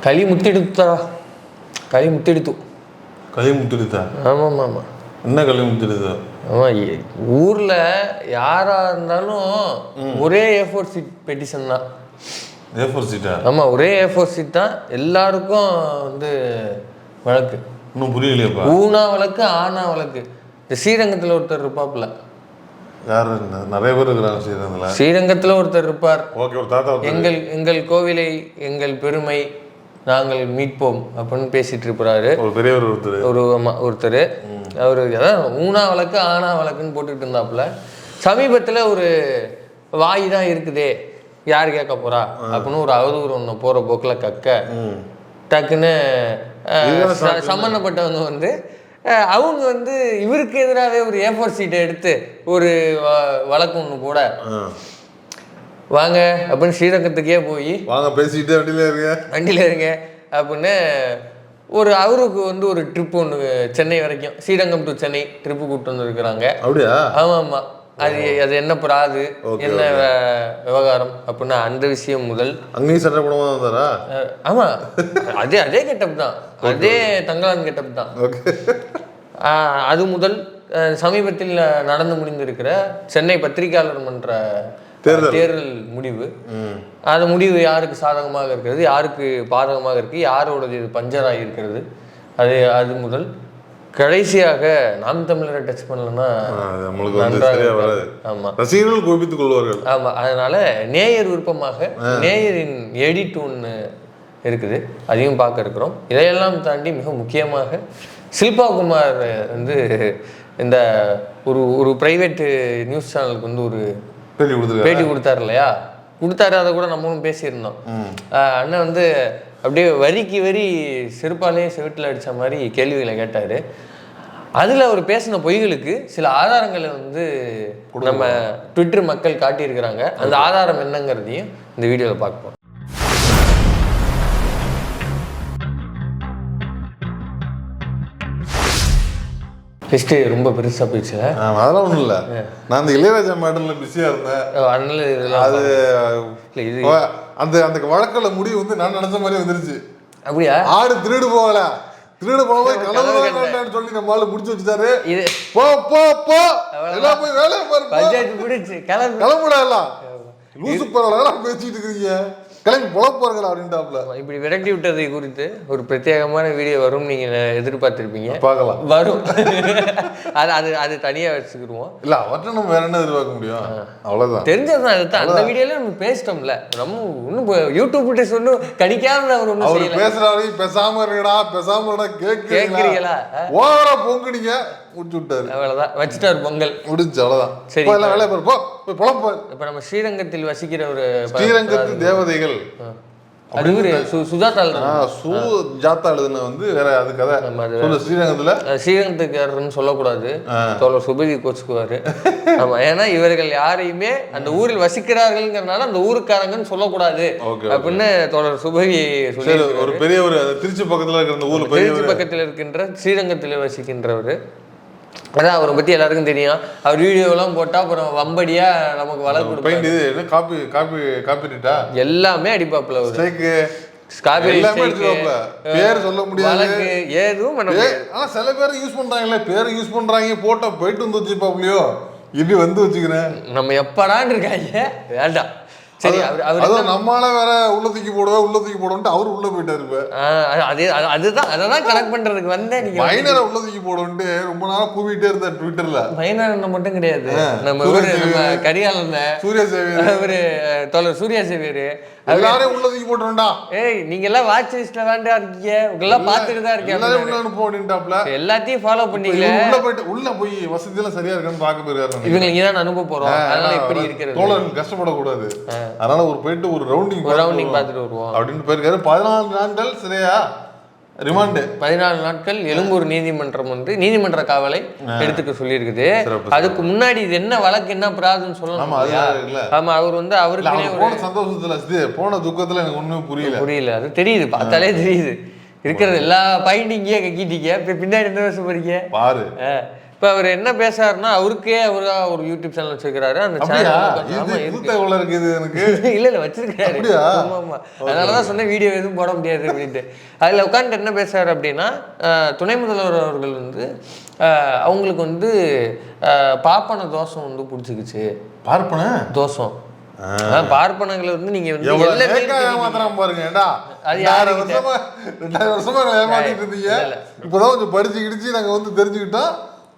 களி முத்திடுத்தா களி முத்திடுத்து களி முத்திடுத்தா? ஆமாம் ஆமாம். என்ன களி முத்திடுதா? ஆமாம், ஊரில் யாராக இருந்தாலும் ஒரே A4 சீட் பெட்டிஷன் தான். A4 சீட்டா? ஆமாம், ஒரே A4 சீட் தான் எல்லாருக்கும் வந்து வழக்கு. இன்னும் புரியலையாப்பா? ஊனா வழக்கு ஆனா வழக்கு. இந்த ஸ்ரீரங்கத்தில் ஒருத்தர் இருப்பாப்புல. யார்? நிறைய பேர் இருக்கிறாங்க ஸ்ரீரங்கத்தில். ஸ்ரீரங்கத்தில் ஒருத்தர் இருப்பார். ஓகே, ஒரு தாத்தா. எங்கள் கோவிலை எங்கள் பெருமை நாங்கள் மீட்போம் அப்படின்னு பேசிட்டு இருப்பாரு. ஒரு பெரியவர் ஒருத்தர் அவர் அதான் ஊனா வழக்கு ஆனா வழக்குன்னு போட்டுக்கிட்டு இருந்தாப்புல. சமீபத்தில் ஒரு வாய் தான் இருக்குதே, யார் கேட்க போறா அப்படின்னு ஒரு அவதூறு ஒன்று போகிற போக்கில் கக்க டக்குன்னு சம்மந்தப்பட்டவங்க வந்து அவங்க வந்து இவருக்கு எதிராகவே ஒரு A4 சீட்டை எடுத்து ஒரு வழக்கு ஒன்று போட வாங்க அப்படின்னு ஸ்ரீரங்கத்துக்கே போய் வாங்க பேசிக்கிட்டு வண்டியில் இருங்க அப்படின்னு ஒரு அவருக்கு வந்து ஒரு ட்ரிப்பு ஒன்று சென்னை வரைக்கும், ஸ்ரீரங்கம் டு சென்னை ட்ரிப்பு கூப்பிட்டு வந்துருக்குறாங்க. அப்படியா? ஆமாம் ஆமாம். அது என்ன பிராது என்ன விவகாரம் அப்படின்னா அந்த விஷயம் முதல் அங்கேயும் சட்டை போடாம வந்தாரா? ஆமாம், அதே கெட்டப் தான், அதே தங்கலான் கெட்டப் தான். அது முதல் சமீபத்தில் நடந்து முடிந்திருக்கிற சென்னை பத்திரிகையாளர் மன்ற தேர்தல் முடிவு, அந்த முடிவு யாருக்கு சாதகமாக இருக்கிறது, யாருக்கு பாதகமாக இருக்கு, யாரோடது இது பஞ்சராகி இருக்கிறது, அது முதல் கடைசியாக நாம் தமிழரை டச் பண்ணலன்னா ரசிகர்கள் கோபித்துக் கொள்வார்கள். ஆமாம், அதனால நேயர் விருப்பமாக நேயரின் எடிட் ஒன்று இருக்குது, அதையும் பார்க்க இருக்கிறோம். இதையெல்லாம் தாண்டி மிக முக்கியமாக ஷில்பா குமார் வந்து இந்த ஒரு பிரைவேட்டு நியூஸ் சேனலுக்கு வந்து ஒரு பேட்டி கொடுத்தாரு இல்லையா, அதை கூட நம்மளும் பேசியிருந்தோம். அண்ணன் வந்து அப்படியே வரிக்கு வரி செருப்பாலே செவிட்டில் அடித்த மாதிரி கேள்விகளை கேட்டார். அதில் அவர் பேசின பொய்களுக்கு சில ஆதாரங்களை வந்து நம்ம ட்விட்டர் மக்கள் காட்டியிருக்கிறாங்க. அந்த ஆதாரம் என்னங்கிறதையும் இந்த வீடியோவில் பார்ப்போம். லிஸ்ட்டு ரொம்ப பெருசாக போயிடுச்சு. அதெல்லாம் ஒன்றும் இல்லை, நான் அந்த இளையராஜா மேடலில் பிஸியாக இருந்தேன். அதனால இதெல்லாம் அது அந்த அந்த வழக்கில் முடிவு வந்து நான் நினச்ச மாதிரி வந்துருச்சு. அப்படியா? ஆடு திருடு போகல, திருடு போகவே கலந்து சொல்லி நம்மளால முடிச்சு வச்சுட்டாரு. இது போ போ போ எல்லாம் போய் வேலையை பாரு, பஞ்சாயத்து பிடிச்சு கிளம்புடாலாம் லூசு பரவாயில்ல பேசிட்டு இருக்கீங்க, கிளம்பி போறீங்களா அப்படின்ட்டாப்ல. இப்படி விரட்டி விட்டதை குறித்து ஒரு பிரத்யேகமான வீடியோ வரும், நீங்க எதிர்பார்த்திருப்பீங்க. பார்க்கலாம், வரும். அது தனியா வச்சுக்கிடுவோம். இல்ல அவற்றை நம்ம வேற என்ன எதிர்பார்க்க முடியும், அவ்வளவுதான். தெரிஞ்சதுதான். அதுதான் அந்த வீடியோல நம்ம பேசிட்டோம்ல, நம்ம இன்னும் யூடியூப் கிட்ட சொன்னும் கணிக்காம அவர் பேசுறாரு. பேசாம இருக்கடா, பேசாம இருக்கடா, கேக்குறீங்களா? ஓவரா பொங்குனீங்க, முடிச்சு விட்டாரு. அவ்வளவுதான், வச்சுட்டாரு பொங்கல், முடிஞ்சு. அவ்வளவுதான். சரி, வேலையை பாரு, போ பொழப்பு. இப்ப நம்ம ஸ்ரீரங்கத்தில் வசிக்கிற ஒரு ஸ்ரீரங்கத்தில் தேவதைகள் சுஜாதா எழுதுன வந்து வேற அது கதை. ஸ்ரீரங்கத்துல ஸ்ரீரங்கத்துக்காரன்னு சொல்லக்கூடாது, தோழர் சுபதி கோச்சுக்குவாரு. ஆமா, ஏன்னா இவர்கள் யாரையுமே அந்த ஊரில் வசிக்கிறார்கள்ங்கிறனால அந்த ஊருக்காரங்கன்னு சொல்லக்கூடாது அப்படின்னு தோழர் சுபதி சொல்லி. ஒரு பெரிய ஒரு திருச்சி பக்கத்துல இருக்கிற அந்த ஊர்ல, திருச்சி பக்கத்தில் இருக்கின்ற ஸ்ரீரங்கத்தில் வசிக்கின்றவர். அதான் அவரை பத்தி எல்லாருக்கும் தெரியும். அவர் வீடியோலாம் போட்டா அப்புறம் வம்படியா நமக்கு வளர்க்கு எல்லாமே அடிப்பாப்புல. பேர் சொல்ல முடியாது, ஏதும் சில பேர் யூஸ் பண்றாங்கல்ல, பேர் யூஸ் பண்றாங்க, போட்டோ போயிட்டு வந்து வச்சுப்பாப்லையோ, இப்படி வந்து வச்சுக்கிறேன். நம்ம எப்படான் இருக்காங்க, வேண்டாம். சரி, அவர் நம்மளால வேற உள்ள தூக்கி போடுவோம் அவரு உள்ள போயிட்டாரு. அதுதான் அதான் கனெக்ட் பண்றதுக்கு வந்தேன். நீங்க மைனரை உள்ள தூக்கி போடுவோம்ட்டு ரொம்ப நாளா கூவிட்டே இருந்தார் ட்விட்டர்ல. மைனர் மட்டும் கிடையாது, நம்ம கரியாளன் சூர்யா சேவியர், அவரு தோழர் சூர்யா சேவியர், எல்லாரையும் உள்ள தூக்கி போட்டுருண்டா. ஏய், நீங்க எல்லாம் வாட்ச் லிஸ்ட்ல வேண்டா இருக்கீங்க, உங்களெல்லாம் பாத்துட்டு தான் இருக்கீங்க, எல்லாத்தையும் ஃபாலோ பண்ணீங்களே. உள்ள போய் வசதி எல்லாம் சரியா இருக்கான்னு பாக்க போயிருக்காரு. இவங்க இங்கதான் அனுப்ப போறோம், அதனால இப்படி இருக்கிறது தோழர் கஷ்டப்படக்கூடாது, அதனால ஒரு போயிட்டு ஒரு ரவுண்டிங் பாத்துட்டு வருவோம் அப்படின்னு போயிருக்காரு. 14 நாட்கள் சிறையா ரிமாண்டு, 14 நாட்கள் எழும்பூர் நீதிமன்றம் வந்து நீதிமன்ற காவலை எடுத்துக்க சொல்லி இருக்குது. அதுக்கு முன்னாடி இது என்ன வழக்கு என்ன பிராதுன்னு சொல்லணும். ஆமா, அவர் வந்து அவருக்கு சந்தோஷத்துல போன துக்கத்துல எனக்கு ஒண்ணுமே புரியல. அது தெரியுது, பார்த்தாலே தெரியுது. இருக்கிறது எல்லா பாயிண்டிங்கே கக்கிட்டீங்க, பின்னாடி என்ன வருஷம் போறீங்க பாரு. இப்போ அவர் என்ன பேசுறாருன்னா அவருக்கே ஒரு யூடியூப் சேனல் வச்சிருக்காரு. அந்த சேனல் இருக்குது எனக்கு இல்ல வச்சிருக்காரு. ஆமா அதனாலதான் சொன்ன வீடியோ எதுவும் போட முடியாது அப்படின்ட்டு. அதுல உட்காந்துட்டு என்ன பேசுறாரு அப்படின்னா, துணை முதல்வர் அவர்கள் வந்து அவங்களுக்கு வந்து பார்ப்பன தோஷம் வந்து பிடிச்சிக்கிச்சு. பார்ப்பன தோஷம் பார்ப்பனங்களை வந்து நீங்க வந்து பாருங்க. அது 2000 வருஷமா ஏமாத்திட்டு இருந்தீங்க. இப்பதான் கொஞ்சம் படிச்சு கிடிச்சு நாங்க வந்து தெரிஞ்சுக்கிட்டோம்.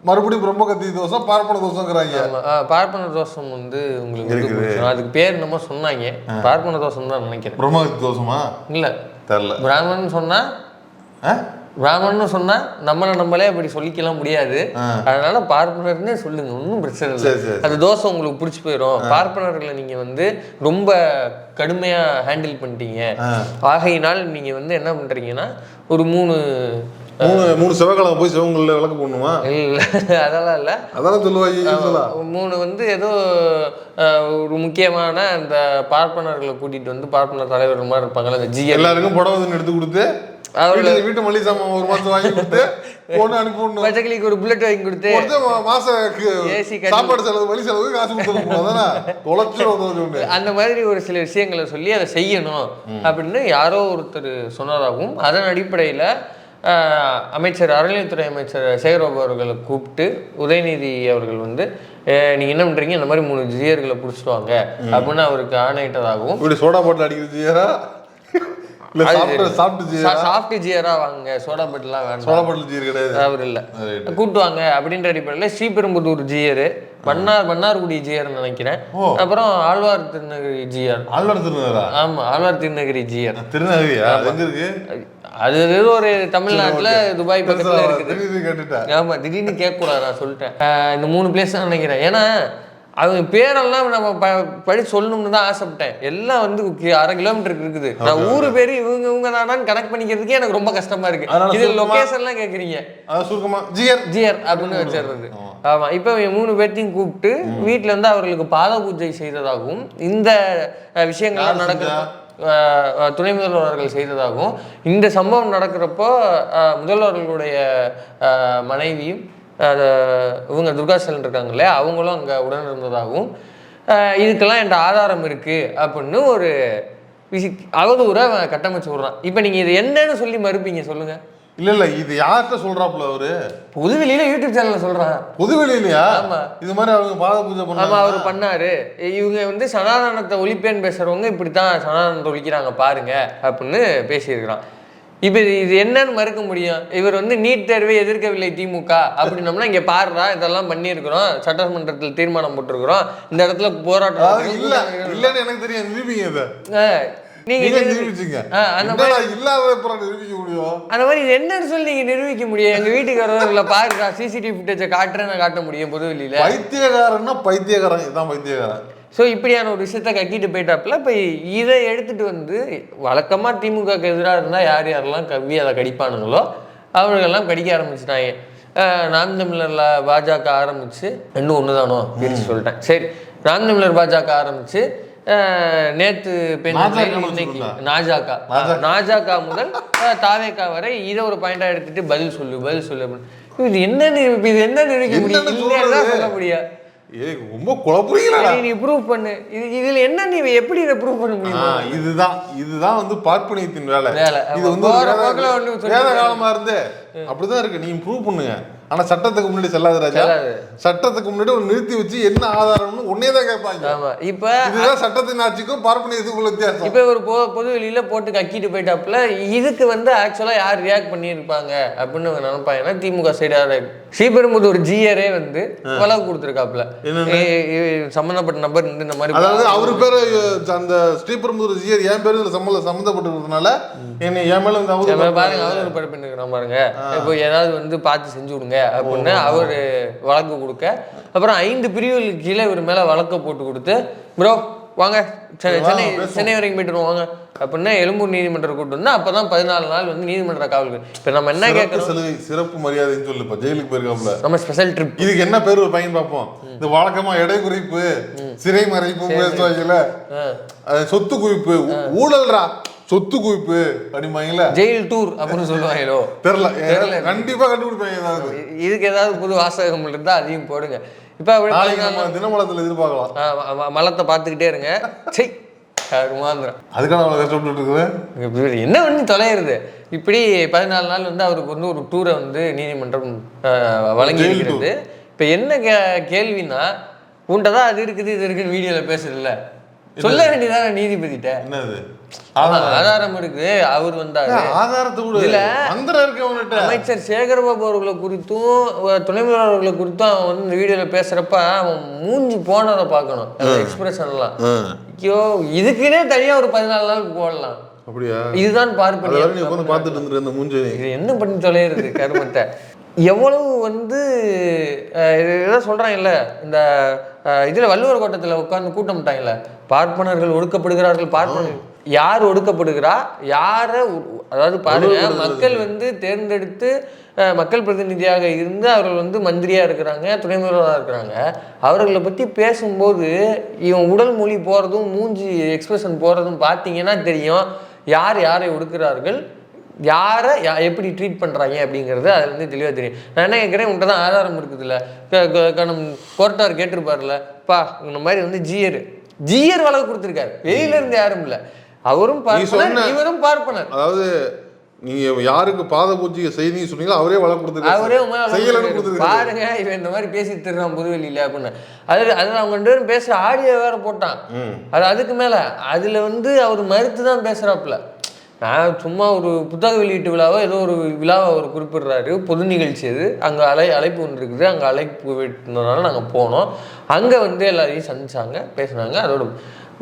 மறுபடியும் பிரம்ம கத்தி தோசம் பார்ப்பன தோசங்கிறாங்க. பார்ப்பன தோசம் வந்து உங்களுக்கு அதுக்கு பேர் என்னமோ சொன்னாங்க. பார்ப்பன தோசம் தான் நினைக்கிறேன். பிரம்ம கத்தி தோசமா இல்ல தெரியல. பிராமணன் சொன்னா பிராமணன் சொன்னா நம்மளே அப்படி சொல்லிக்கலாம் முடியாது. அதனால பார்ப்பனர்னே சொல்லுங்க, ஒன்றும் பிரச்சனை இல்லை. அந்த தோசை உங்களுக்கு பிடிச்சி போயிடும். பார்ப்பனர்களை நீங்க வந்து ரொம்ப கடுமையா ஹேண்டில் பண்ணிட்டீங்க. ஆகையினால் நீங்க வந்து என்ன பண்றீங்கன்னா ஒரு மூணு செவ்வாய்க்கிழமை போய் சிவங்களில் விளக்கு போடணுமா? இல்லை அதெல்லாம் இல்லை, அதெல்லாம் சொல்லுவாங்க. 3 வந்து ஏதோ ஒரு முக்கியமான அந்த பார்ப்பனர்களை கூட்டிட்டு வந்து பார்ப்பனர் தலைவர் மாதிரி இருப்பாங்கல்ல, அந்த ஜிஎல் எல்லாருக்கும் புடவை எடுத்து கொடுத்து வீட்டு மளிகை சாமான் 1 மாசம் வாங்கி கொடுத்து பொண்ணு அனுப்பி விடணும். பச்சைக்கிளிக்கு ஒரு புல்லட் வாங்கி கொடுத்து மாசம் சாப்பாடு செலவு வழி செலவு காசு கொடுத்துருவோம். அந்த மாதிரி ஒரு சில விஷயங்களை சொல்லி அதை செய்யணும் அப்படின்னு யாரோ ஒருத்தர் சொன்னதாகவும், அதன் அடிப்படையில் அமைச்சர் அறநிலையத்துறை அமைச்சர் சேகர்பாபு அவர்களை கூப்பிட்டு உதயநிதி அவர்கள் வந்து நீங்க என்ன பண்றீங்க, இந்த மாதிரி 3 ஜியர்களை பிடிச்சிட்டு வாங்க அப்படின்னு அவருக்கு ஆணையிட்டதாகவும், இப்படி சோடா பாட்டில் அடிக்கிற ஜியரா சாஃப்ட் ஜியரா வாங்க, சோடா பாட்டிலாம் வேண்டாம், சோடா பாட்டில் ஜியர் கிடையாது அவர் இல்லை கூட்டுவாங்க அப்படின்ற அடிப்படையில் ஸ்ரீபெரும்புதூர் ஜியரு, மன்னார்குடி ஜியர்னு நினைக்கிறேன், அப்புறம் ஆழ்வார் திருநகரி ஜிஆர். ஆழ்வார் திருநகரா? ஆமா, ஆழ்வார் திருநகரி ஜிஆர். திருநகரியா? அது ஏதோ ஒரு தமிழ்நாட்டுல துபாய் பக்கத்துல இருக்குது. ஆமா, திடீர்னு கேட்கக்கூடாது, நான் சொல்லிட்டேன். இந்த 3 பிளேஸ் தான் நினைக்கிறேன். ஏன்னா அவங்க பேரெல்லாம் நம்ம படிச்சு சொல்லணும்னு தான் ஆசைப்பட்டேன். எல்லாம் வந்து 1/2 கிலோமீட்டருக்கு இருக்குது. நான் ஊரு பேரு இவங்க தானான்னு கனெக்ட் பண்ணிக்கிறதுக்கே எனக்கு ரொம்ப கஷ்டமா இருக்கு. இது லொகேஷன்லாம் கேட்குறீங்க, ஜிஆர் அப்படின்னு வச்சிடுறது. ஆமா, இப்போ 3 பேர்த்தையும் கூப்பிட்டு வீட்டுல இருந்து அவர்களுக்கு பாத பூஜை செய்ததாகவும், இந்த விஷயங்கள்லாம் நடக்கிறப்ப துணை முதல்வர்கள் செய்ததாகவும், இந்த சம்பவம் நடக்கிறப்போ முதல்வர்களுடைய மனைவியும் இவங்க துர்காசலன் இருக்காங்க இல்லையா, அவங்களும் அங்கே உடன் இருந்ததாகவும், இதுக்கெல்லாம் என்ற ஆதாரம் இருக்குது அப்படின்னு ஒரு அவதூறை கட்டமைச்சு விடுறான். இப்போ நீங்கள் இது என்னன்னு சொல்லி மறுப்பீங்க சொல்லுங்கள்? இல்ல இது யார்கிட்ட சொல்றாப்புல? அவரு பொதுவெளியில யூடியூப் சேனல்ல சொல்றான். பொதுவெளியிலயா? ஆமா, இது மாதிரி அவங்க பாத பூஜை பண்ணாங்க. ஆமா, அவரு பண்ணாரு. இவங்க வந்து சனாதனத்தை ஒழிப்பேன்னு பேசுறவங்க இப்படித்தான் சனாதனத்தை ஒழிக்கிறாங்க பாருங்க அப்படின்னு பேசியிருக்கிறான். இப்போ இது என்னன்னு மறுக்க முடியும்? இவர் வந்து நீட் தேர்வை எதிர்க்கவில்லை திமுக அப்படின்னோம்னா இங்க பாருடா இதெல்லாம் பண்ணியிருக்கிறோம், சட்டமன்றத்தில் தீர்மானம் போட்டிருக்கிறோம், இந்த இடத்துல போராட்டம் இல்லன்னு எனக்கு தெரியும். அந்த மாதிரி இது என்னன்னு சொல்லி நீங்க நிரூபிக்க முடியும்? எங்க வீட்டுக்காரர்ல பாருங்க, சிசிடிவி ஃபுட்டேஜை காட்டுறேன்னு காட்ட முடியும் பொதுவெளியில. பைத்தியக்காரன்னா பைத்தியக்காரன், இதுதான் பைத்தியக்காரன். ஸோ இப்படியான ஒரு விஷயத்த கக்கிட்டு போயிட்டாப்புல. இப்போ இதை எடுத்துட்டு வந்து வழக்கமா திமுகக்கு எதிராக இருந்தால் யாரெல்லாம் கவ்வி அதை கடிப்பானுங்களோ அவர்களெல்லாம் கடிக்க ஆரம்பிச்சுட்டாங்க. நாம் தமிழர்ல பாஜக ஆரம்பிச்சு இன்னும் ஒண்ணுதானோ பிரிச்சு சொல்லிட்டேன். சரி, நாம் தமிழர் பாஜக ஆரம்பிச்சு நேத்து இன்னைக்கு நாஜாக்கா முதல் தாவேக்கா வரை இதை ஒரு பாயிண்டா எடுத்துட்டு பதில் சொல்லு அப்படின்னு. இது என்ன நினைக்க முடியும்? சொல்ல முடியாது. ரொம்ப குழப்பறீங்களா? நீ ப்ரூவ் பண்ணு. இதுல என்ன நீ எப்படி இதை ப்ரூவ் பண்ண முடியும்? இதுதான் வந்து பார்ப்பனியத்தின் வேலை. இது வந்து வேத காலமா இருந்து அப்படிதான் இருக்கு. நீங்க ப்ரூவ் பண்ணுங்க. ஆனா சட்டத்துக்கு முன்னாடி செல்லாது ராஜா. சட்டத்துக்கு முன்னாடி ஒரு நிறுத்தி வச்சு என்ன ஆதாரம்னு ஒன்னே தான் கேட்பாங்க. ஆமா, இப்ப இதுதான் சட்டத்தின் ஆட்சிக்கும் பார்ப்பனியத்துக்கும் உள்ள வித்தியாசம். இப்ப ஒரு பொது வெளியில போட்டு கக்கிட்டு போயிட்டாப்புல. இதுக்கு வந்து ஆக்சுவலா யார் ரியாக்ட் பண்ணியிருப்பாங்க அப்படின்னு நினைப்பாங்கன்னா திமுக சைடு ஸ்ரீபெரும்புதூர் ஜிஆரே வந்து வழக்கு கொடுத்துருக்காப்புல. சம்பந்தப்பட்ட நபர் இந்த மாதிரி, அதாவது அவரு பேரு அந்த ஸ்ரீபெரும்புதூர் ஜிஆர் என் பேரு சம்பந்தப்பட்டிருக்கிறதுனால என்ன என் மேல பாருங்க அவரு படப்பின்னு பாருங்க. இப்போ ஏதாவது வந்து பார்த்து செஞ்சு விடுங்க அப்படின்னு அவரு வழக்கு கொடுக்க, அப்புறம் 5 பிரிவுகளுக்கு கீழே இவர் மேல வழக்க போட்டு கொடுத்து, ப்ரோ வாங்க சென்னை வரைக்கும் போயிட்டு வாங்க அப்படின்னா எழும்பூர் நீதிமன்றம் கூட்டு வந்து அப்பதான் 14 நாள் வந்து நீதிமன்ற காவலுக்கு. இப்ப நம்ம என்ன கேட்கறோம்? சிறப்பு மரியாதைன்னு சொல்லு. ஜெயிலுக்கு போயிருக்காப்ல, நம்ம ஸ்பெஷல் ட்ரிப். இதுக்கு என்ன பேர் ஒரு பையன் பார்ப்போம். இந்த வழக்கமா எடை குறைப்பு, சிறை மறைப்பு பேசுவாங்கல்ல, சொத்து குவிப்பு, ஊழல்ரா சொத்து குவிப்பு அப்படிமாங்களா, ஜெயில் டூர் அப்படின்னு சொல்லுவாங்களோ தெரியல. கண்டிப்பா கண்டுபிடிப்பாங்க ஏதாவது. இதுக்கு ஏதாவது புது வாசகம் இருந்தா அதையும் போடுங்க. இப்ப தினமலத்துல எதிர்பார்க்கலாம். மலத்தை பார்த்துக்கிட்டே இருங்க. சரி அதுக்கான அவ்வளவு கஷ்டப்பட்டு இருக்குது. என்ன பண்ணி தொலைகிறது. இப்படி 14 நாள் வந்து அவருக்கு வந்து ஒரு டூரை வந்து நீதிமன்றம் வழங்கி இருக்கிறது. இப்ப என்ன கேள்வின்னா, உன்ட்டதான் அது இருக்குது இது இருக்குன்னு வீடியோல பேசுறதுல சொல்ல வேண்டியதான நீதிபதிட்ட. என்னது ஆதாரம் இருக்கு. அவர் வந்தாரு, அமைச்சர் சேகர்பாபு அவர்களை குறித்தும் துணை முதல்வர் அவர்களை குறித்தும் அவன் வந்து இந்த வீடியோல பேசுறப்ப அவன் மூஞ்சி போனதை பார்க்கணும், எக்ஸ்பிரஷன் எல்லாம். ஐயோ, இதுக்குன்னே தனியா ஒரு 14 நாள் போடலாம். அப்படியா? இதுதான் பார்ப்பது. என்ன பண்ணி தொலைகிறது கருமத்தை. எவ்வளவு வந்து இதான் சொல்றாங்கல்ல, இந்த இதுல வள்ளுவர் கோட்டத்துல உட்கார்ந்து கூட்டம் விட்டாங்கல்ல, பார்ப்பனர்கள் ஒடுக்கப்படுகிறார்கள். பார்ப்பனர் யார் ஒடுக்கப்படுகிறா, யார, அதாவது பாருங்க, மக்கள் வந்து தேர்ந்தெடுத்து மக்கள் பிரதிநிதியாக இருந்து அவர்கள் வந்து மந்திரியா இருக்கிறாங்க, துணை முதல்வராக இருக்கிறாங்க. அவர்களை பத்தி பேசும்போது இவன் உடல் மொழி போறதும் மூஞ்சி எக்ஸ்பிரஷன் போறதும் பார்த்தீங்கன்னா தெரியும் யார் யாரை ஒடுக்கிறார்கள், யாரை எப்படி ட்ரீட் பண்ணுறாங்க அப்படிங்கிறது அதுல இருந்து தெளிவாக தெரியும். நான் என்ன கேட்குறேன், உன்ட்ட தான் ஆதாரம் இருக்குதுல்ல, கோர்ட்டார் கேட்டிருப்பாருல்ல, பா இந்த மாதிரி வந்து ஜிஆர் வழக்கு கொடுத்துருக்காரு, வெளியில இருந்து யாரும் இல்லை, அவரும் பார்ப்பனர் இவரும் பார்ப்பனர். அதாவது நீங்க யாருக்கு பாத பூஜை செய்தி சொன்னீங்களோ அவரே வழக்கு கொடுத்துருக்காரு, அவரே பாருங்க இவன் இந்த மாதிரி பேசி தருவான் புதுவெளியில அப்படின்னு. அதுல அவங்க 2 பேரும் பேசுற ஆடியோ வேற போட்டான். அதுக்கு மேல அதுல வந்து அவர் மறுத்து தான் பேசுறாப்புல. நான் சும்மா ஒரு புத்தக வெளியீட்டு விழாவோ ஏதோ ஒரு விழாவை அவர் குறிப்பிடுறாரு, பொது நிகழ்ச்சி அது, அங்கே அழைப்பு ஒன்று இருக்குது, அங்கே அழைப்பு விட்டுனால நாங்கள் போனோம். அங்கே வந்து எல்லாரையும் சந்திச்சாங்க, பேசினாங்க. அதோட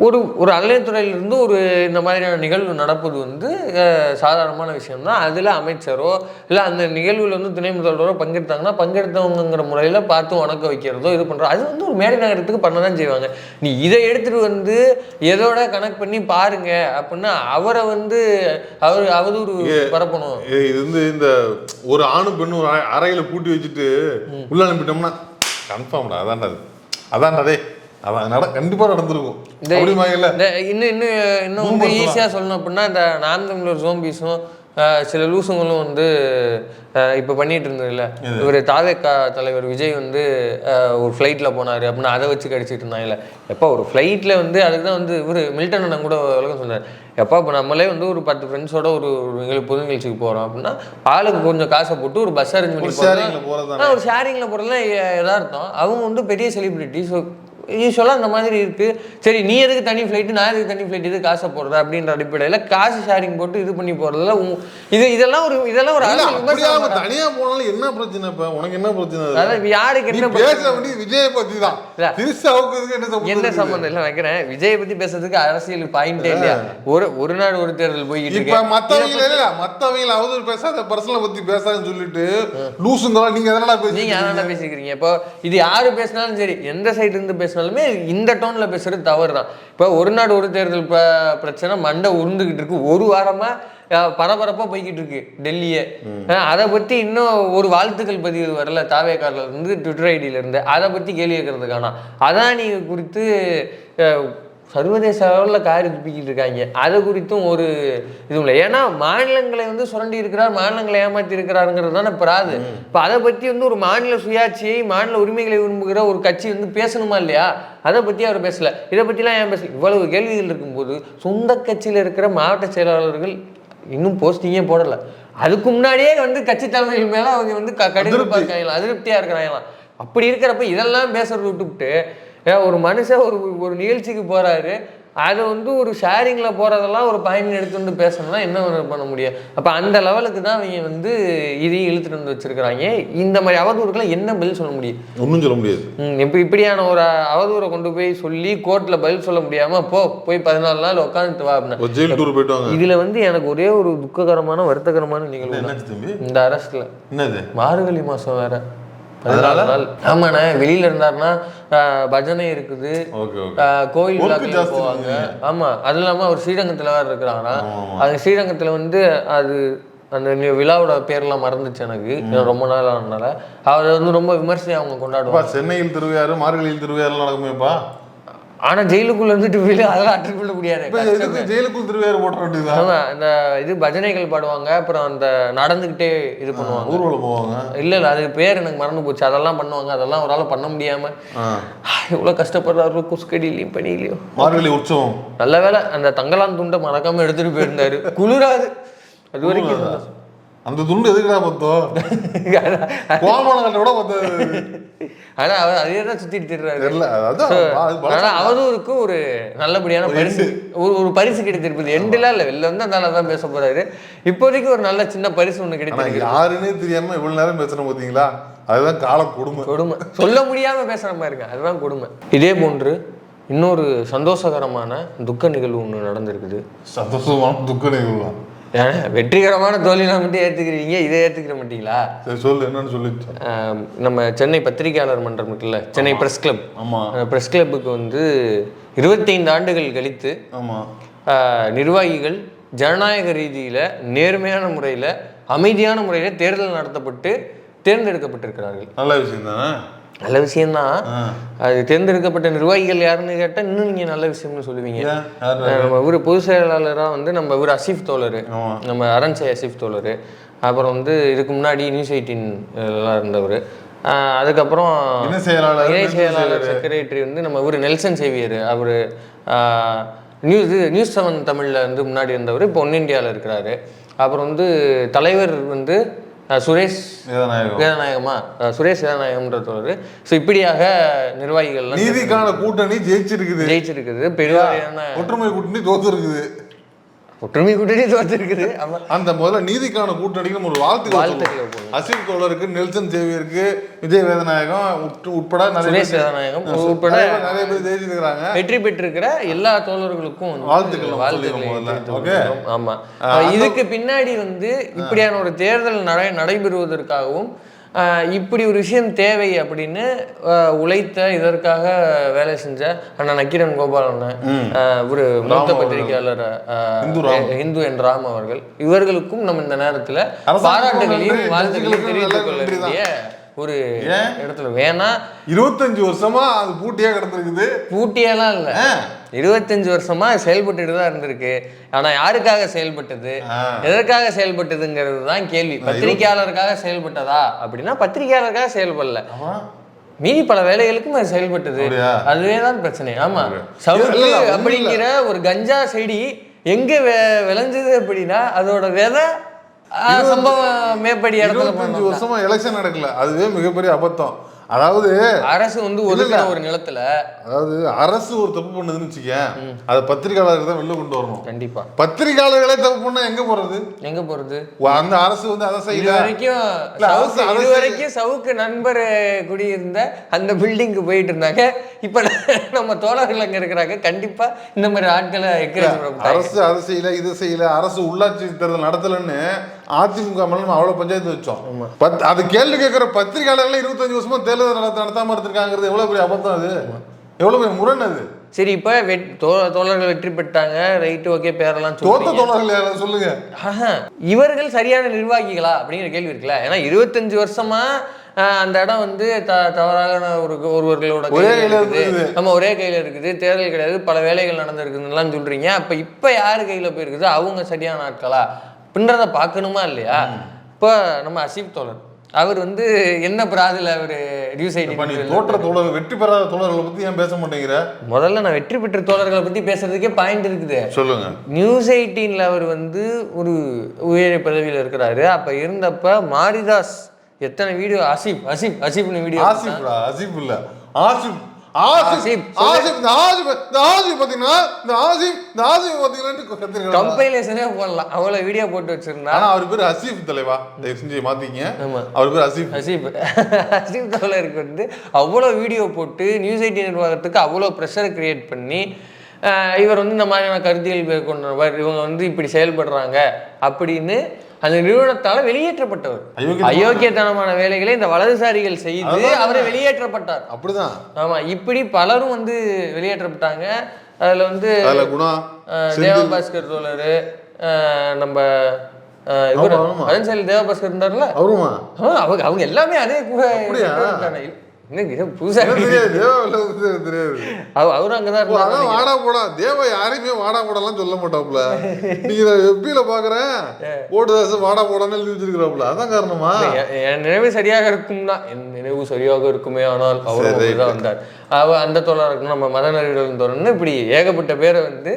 ஒரு அறநிலையத்துறையிலிருந்து ஒரு இந்த மாதிரியான நிகழ்வு நடப்பது வந்து சாதாரணமான விஷயம்தான். அதில் அமைச்சரோ இல்லை அந்த நிகழ்வில் வந்து துணை முதல்வரோ பங்கெடுத்தாங்கன்னா பங்கெடுத்தவங்கிற முறையில் பார்த்து வணக்க வைக்கிறதோ இது பண்ணுறோம், அது வந்து ஒரு மேடை நகரத்துக்கு பண்ண தான் செய்வாங்க. நீ இதை எடுத்துகிட்டு வந்து எதோட கனெக்ட் பண்ணி பாருங்க அப்படின்னா அவரை வந்து அவதூறு பரப்பணும். இது வந்து இந்த ஒரு ஆணும் பெண்ணும் ஒரு அறையில் பூட்டி வச்சுட்டு உள்ள அனுப்பிட்டோம்னா கன்ஃபார்ம்டா அதான்டே அதான் கண்டிப்பா நடந்திருக்கும். இன்னும் ஈஸியா சொல்லணும் அப்படின்னா, இந்த நாம் தமிழர் ஜோம்பிஸும் சில லூசுங்களும் வந்து இப்போ பண்ணிட்டு இருந்ததில்ல, இவர் தாவேகா தலைவர் விஜய் வந்து ஒரு ஃப்ளைட்டில் போனார் அப்படின்னா அதை வச்சு கடிச்சிட்டு இருந்தாங்கல்ல. எப்போ ஒரு ஃப்ளைட்டில் வந்து அதுக்கு தான் வந்து இவர் மில்டன் அண்ணன் கூட உலகம் சொன்னார், எப்போ இப்போ நம்மளே வந்து ஒரு 10 ஃப்ரெண்ட்ஸோட ஒரு பொது நிகழ்ச்சிக்கு போகிறோம் அப்படின்னா ஆளுக்கு கொஞ்சம் காசை போட்டு ஒரு பஸ் அரேஞ்ச் பண்ணி போகிறோம், ஒரு ஷேரிங்கில் போகிறதுலாம் எதார்த்தம். அவங்க வந்து பெரிய செலிபிரிட்டி, ஸோ யூஸ்வலாக அந்த மாதிரி இருக்குது. சரி, நீ எதுக்கு தனி ஃப்ளைட்டு, நான் எதுக்கு தனி ஃப்ளைட், இது காசை போடுறா அப்படின்ற அடிப்படையில் காசு ஷேரிங் போட்டு இது பண்ணி போகிறதுல இதெல்லாம் ஒரு தனியாக போனாலும் என்ன பிரச்சனை? இப்போ உனக்கு என்ன பிரச்சனை? அதாவது யாருக்கு என்ன விஜயை பற்றி தான் என்ன சம்பந்தம் இல்லை வைக்கிறேன். விஜயை பற்றி பேசுறதுக்கு அரசியல் பாயிண்டே இல்லையா? ஒரு நாடு ஒரு தேர்தல் போய்கிட்டு இப்போ மற்றவங்கள அவதூறு பேசாத, பர்சனலை பற்றி பேசாதுன்னு சொல்லிட்டு லூசுங்களா நீங்கள் எதனா பேசிக்கிறீங்க. இப்போ இது யாரு பேசினாலும் சரி, எந்த சைடு இருந்து பேச இந்த டோன்ல பேசுறது தவறு தான். இப்ப ஒரு நாடு ஒரு தேர்தல் பிரச்சனை மண்டை உருந்துகிட்டு இருக்கு, ஒரு வாரமா பரபரப்பா போய்கிட்டு இருக்கு டெல்லியே. அதை பத்தி இன்னும் ஒரு வாழ்த்துக்கள் பதிவு வரல தாவேக்கார்ல இருந்து, ட்விட்டர் ஐடியில இருந்து. அதை பத்தி கேள்வி கேட்கறதுக்கான அதானி குறித்து சர்வதேச அளவில் காரி துப்பிக்கிட்டு இருக்காங்க. அது குறித்தும் ஒரு இதுவும் இல்லை. ஏன்னா மாநிலங்களை வந்து சுரண்டி இருக்கிறார், மாநிலங்களை ஏமாற்றி இருக்கிறாருங்கிறது தானே பிராது. இப்போ அதை பற்றி வந்து ஒரு மாநில சுயாட்சியை, மாநில உரிமைகளை விரும்புகிற ஒரு கட்சி வந்து பேசணுமா இல்லையா? அதை பற்றி அவர் பேசலை. இதை பற்றிலாம் ஏன் பேசல? இவ்வளவு கேள்விகள் இருக்கும்போது சொந்த கட்சியில் இருக்கிற மாவட்ட செயலாளர்கள் இன்னும் போஸ்டிங்கே போடலை. அதுக்கு முன்னாடியே வந்து கட்சி தலைமைகள் மேலே அவங்க வந்து கடுமையாக இருக்காங்களாம், அதிருப்தியாக இருக்கிறாங்களாம். அப்படி இருக்கிறப்ப இதெல்லாம் பேசுறது விட்டுவிட்டு ஒரு மனுஷன் ஒரு நிகழ்ச்சிக்கு போறாரு, அதை வந்து ஒரு ஷேரிங்கில் போகிறதெல்லாம் ஒரு பயன் எடுத்துட்டு பேசணும்னா என்ன பண்ண முடியும்? அப்போ அந்த லெவலுக்கு தான் அவங்க வந்து இதையும் இழுத்துட்டு வந்து வச்சிருக்கிறாங்க. இந்த மாதிரி அவதூறுக்கெல்லாம் என்ன பதில் சொல்ல முடியும்? ஒன்றும் சொல்ல முடியாது. இப்படியான ஒரு அவதூறை கொண்டு போய் சொல்லி கோர்ட்டில் பதில் சொல்ல முடியாமல் போய் 14 நாள் உட்காந்துட்டு வா அப்படின்னா, இதில் வந்து எனக்கு ஒரே ஒரு துக்ககரமான வருத்தகரமான நிகழ்வு இந்த அரசில். என்னது? மார்கழி மாதம் வேற 14 நாள். ஆமாண்ணே, வெளியில இருந்தாருன்னா பஜனை இருக்குது, கோயில் விழாக்கள் போவாங்க. ஆமா, அது இல்லாம அவர் ஸ்ரீரங்கத்துல வேற இருக்கிறாங்கன்னா, அது ஸ்ரீரங்கத்துல வந்து அது அந்த விழாவோட பேர்லாம் மறந்துச்சு எனக்கு ரொம்ப நாள் ஆனதுனால. அவர் வந்து ரொம்ப விமர்சையாக அவங்க கொண்டாடுவாங்க. சென்னையில் திருவையாறு, மார்கழியில் திருவையாறு நடக்குமேப்பா. ஆனா ஜெயிலுக்குள்ள இருந்துட்டு வெளியே அதெல்லாம் அட்டன் பண்ண முடியாது. ஜெயிலுக்குள் திருவேறு போட்ட வேண்டியது. ஆமா, இந்த இது பஜனைகள் பாடுவாங்க, அப்புறம் அந்த நடந்துகிட்டே இது பண்ணுவாங்க, ஊர்வலம் போவாங்க. இல்ல அது பேர் எனக்கு மறந்து போச்சு. அதெல்லாம் பண்ணுவாங்க. அதெல்லாம் ஒரு ஆள் பண்ண முடியாம எவ்வளவு கஷ்டப்படுறாரு குஸ்கடியிலையும் பணியிலையும். மார்கழி உற்சவம் நல்ல வேலை அந்த தங்கலான் துண்டை மறக்காம எடுத்துட்டு போயிருந்தாரு. குளிராது அது வரைக்கும். அந்த துண்டு எதுக்குடா பத்தோம், கோமலங்கட்ட கூட பத்தாது. ஆனா அவர் அதே தான் சுத்திட்டு திடுறாரு. அவதூறுக்கு ஒரு நல்லபடியான பரிசு, ஒரு பரிசு கிடைத்திருப்பது. எண்டுலாம் இல்ல, வெளில வந்து அந்த தான் பேச போறாரு. இப்போதைக்கு ஒரு நல்ல சின்ன பரிசு ஒண்ணு கிடைச்சிருக்கு. யாருன்னே தெரியாம இவ்வளவு நேரம் பேசுறோம் பாத்தீங்களா, அதுதான் காலம் கொடுமை. சொல்ல முடியாம பேசுற மாதிரி இருக்கு, அதுதான் கொடுமை. இதே போன்று இன்னொரு சந்தோஷகரமான துக்க நிகழ்வு ஒன்று நடந்திருக்குது. சந்தோஷமான துக்க நிகழ்வு? வெற்றிகரமான தோல்வியெல்லாம் மட்டும் ஏற்றுக்கிறீங்க, இதை ஏற்றுக்கிற மாட்டீங்களா? சொல்லு, என்னன்னு சொல்லி. நம்ம சென்னை பத்திரிகையாளர் மன்றம் இருக்குல்ல, சென்னை பிரஸ் கிளப். ஆமாம், பிரஸ் கிளப்புக்கு வந்து 25 ஆண்டுகள் கழித்து நிர்வாகிகள் ஜனநாயக ரீதியில் நேர்மையான முறையில் அமைதியான முறையில் தேர்தல் நடத்தப்பட்டு தேர்ந்தெடுக்கப்பட்டிருக்கிறார்கள். நல்ல விஷயம் தானே? நல்ல விஷயம்தான். அது தேர்ந்தெடுக்கப்பட்ட நிர்வாகிகள் யாருன்னு கேட்டால் இன்னும் நீங்கள் நல்ல விஷயம்னு சொல்லுவீங்க. நம்ம ஊர் பொதுச் செயலாளராக வந்து நம்ம ஊர் அசீஃப் தோழர், நம்ம அரண்சை அசீஃப் தோழர். அப்புறம் வந்து இதுக்கு முன்னாடி நியூஸ் 18 இருந்தவர். அதுக்கப்புறம் இணை செயலாளர் செக்ரட்டரி வந்து நம்ம ஊர் நெல்சன் சேவியர். அவர் நியூஸ் 7 தமிழில் வந்து முன்னாடி இருந்தவர், இப்போ ஒன் இண்டியாவில் இருக்கிறாரு. அப்புறம் வந்து தலைவர் வந்து சுரேஷ் வேதநாயகம்ன்றவர். ஸோ இப்படியாக நிர்வாகிகள் நீதிக்கான கூட்டணி ஜெயிச்சிருக்குது. பெருவாரியான ஒற்றுமை கூட்டணி தோத்துருக்குது. ஒற்றுமை கூட்டணி தோத்துருக்குது. அந்த முதல்ல நீதிக்கான கூட்டணிக்கு ஒரு வாழ்த்துக்கள். அசீஃப் தோழருக்கு, நெல்சன் சேவியருக்கு, விஜய் வேதநாயகம் உட்பட சுரேஷ் வேதநாயகம் உட்பட நிறைய பேர் ஜெயிச்சிருக்கிறாங்க. வெற்றி பெற்றிருக்கிற எல்லா தோழர்களுக்கும் வாழ்த்துக்கள். ஆமா, இதுக்கு பின்னாடி வந்து இப்படியான ஒரு தேர்தல் நடைபெறுவதற்காகவும் இப்படி ஒரு விஷயம் தேவை அப்படின்னு உழைத்த, இதற்காக வேலை செஞ்ச அண்ணன் நக்கீரன் கோபாலன், ஒரு மூத்த பத்திரிகையாளர் இந்து என் ராம் அவர்கள், இவர்களுக்கும் நம்ம இந்த நேரத்தில் பாராட்டுகளையும் வாழ்த்துக்களையும் தெரிவித்துக் கொள்ள வேண்டிய ஒரு இடத்துல. வேணா 25 வருஷமா அது பூட்டியா கிடந்திருக்குது. பூட்டியெல்லாம் இல்லை, 25 வருஷமா செயல்பட்டுட்டு தான் இருந்திருக்கு. ஆனா யாருக்காக செயல்பட்டது, எதற்காக செயல்பட்டதுங்கிறது தான் கேள்வி. பத்திரிகையாளருக்காக செயல்பட்டதா அப்படின்னா பத்திரிகையாளருக்காக செயல்படல, மீதி பல வேலைகளுக்கும் அது செயல்பட்டது. அதுவே தான் பிரச்சனை. ஆமா, சவுக்கு அப்படிங்கிற ஒரு கஞ்சா செடி எங்க விளைஞ்சது அப்படின்னா அதோட விதை சம்பவம் மேற்படி இடத்துல 25 வருஷமா எலெக்ஷன் நடக்கல, அதுவே மிகப்பெரிய அபத்தம். அதாவது அரசு வந்து ஒதுக்கிற ஒரு நிலத்துல, அதாவது அரசு ஒரு தப்பு பண்ணுதுன்னு வச்சுக்க, அதை பத்திரிகையாளர்கள் தான் வெளில கொண்டு வரணும். கண்டிப்பா பத்திரிகையாளர்களே தப்பு பண்ணா எங்க போறது? அந்த அரசு வந்து அதை செய்யல. இது வரைக்கும் சவுக்கு நண்பர் குடியிருந்த அந்த பில்டிங்க்கு போயிட்டு இருந்தாங்க. இப்ப நம்ம தோழர்கள் அங்க இருக்கிறாங்க. கண்டிப்பா இந்த மாதிரி ஆட்களை அரசு அதை செய்யல, இதை செய்யல, அரசு உள்ளாட்சி தேர்தல் நடத்தலன்னு அதிமுக அவ்வளவு பஞ்சாயத்து வச்சோம். அது கேள்வி கேட்கிற பத்திரிகையாளர்கள் 25 வருஷமா தேர்தல் நடத்தாம இருந்திருக்காங்கிறது எவ்வளவு பெரிய அபத்தம், அது எவ்வளவு பெரிய முரண் அது. சரி, இப்ப தோழர்கள் வெற்றி பெற்றாங்க, ரைட்டு, ஓகே, பேரெல்லாம் தோத்த தோழர்கள் சொல்லுங்க. இவர்கள் சரியான நிர்வாகிகளா அப்படிங்கிற கேள்வி இருக்குல்ல. ஏன்னா 25 வருஷமா அந்த இடம் வந்து தவறான ஒருவர்களோட நம்ம ஒரே கையில இருக்குது, தேர்தல் கிடையாது, பல வேலைகள் நடந்திருக்குதுலாம் சொல்றீங்க. இப்ப யாரு கையில போயிருக்குது, அவங்க சரியான ஆட்களா அப்படின்றத பார்க்கணுமா இல்லையா? இப்போ நம்ம அசீஃப் தோழர் அவர் வந்து என்ன பிராதில் அவர் நியூஸ் 18 தோற்ற தோழர், வெற்றி பெறாத தோழர்களை பத்தி ஏன் பேச மாட்டேங்கிற? முதல்ல நான் வெற்றி பெற்ற தோழர்களை பத்தி பேசுறதுக்கே பாயிண்ட் இருக்குது. சொல்லுங்க. நியூஸ் 18 அவர் வந்து ஒரு உயரிய பதவியில் இருக்கிறாரு. அப்ப இருந்தப்ப மாரிதாஸ் எத்தனை வீடியோ, ஆசிப்னு வீடியோ, ஆசிப் இல்ல ஆசிப் கம்பைலேஷனே போடலாம், அவ்வளவு வீடியோ போட்டு வச்சிருந்தா. ஆனா அவர் பேர் அசீஃப் தலைவா, தயவு செஞ்சு மாத்திங்க. அவர் பேர் அசீஃப் தோழருக்கு வந்து அவ்வளவு வீடியோ போட்டு நியூஸ் 18 நிர்வாகத்துக்கு அவ்வளவு ப்ரெஷரை கிரியேட் பண்ணி இவர் வந்து இந்த மாதிரியான கருத்தியல் கொண்டவர், இவங்க வந்து இப்படி செயல்படுறாங்க அப்படின்னு அந்த நிறுவனத்தால வெளியேற்றப்பட்டவர். அயோக்கியத்தனமான வேலைகளை இந்த வலதுசாரிகள் செய்து அவரை வெளியேற்றப்பட்டார். அப்படிதான். ஆமா, இப்படி பலரும் வந்து வெளியேற்றப்பட்டாங்க. அதுல வந்து தேவபாஸ்கர் தோழர், நம்ம இவர் அரண்சையில் தேவபாஸ்கர் இருந்தார்ல, அவங்க எல்லாமே அதே கூட புதுசா தெரியாது அவரும் அங்கதான் இருந்தாரு. வாடா போடா தேவ யாரையுமே வாடா போடலாம் சொல்ல மாட்டாப்ல. நீங்க எப்பில பாக்குறேன் போடுதாசு வாடா போடான்னு எழுதி வச்சிருக்கிறாப்ல. அதான் காரணமா? என் நினைவு சரியாக இருக்கும்னா, என் நினைவு சரியாக இருக்குமே, ஆனால் அவரும் தான் வந்தார். அந்த தோழர் இருக்கும், நம்ம மதநறிவியல் தோழர்னு இப்படி ஏகப்பட்ட பேரை வந்து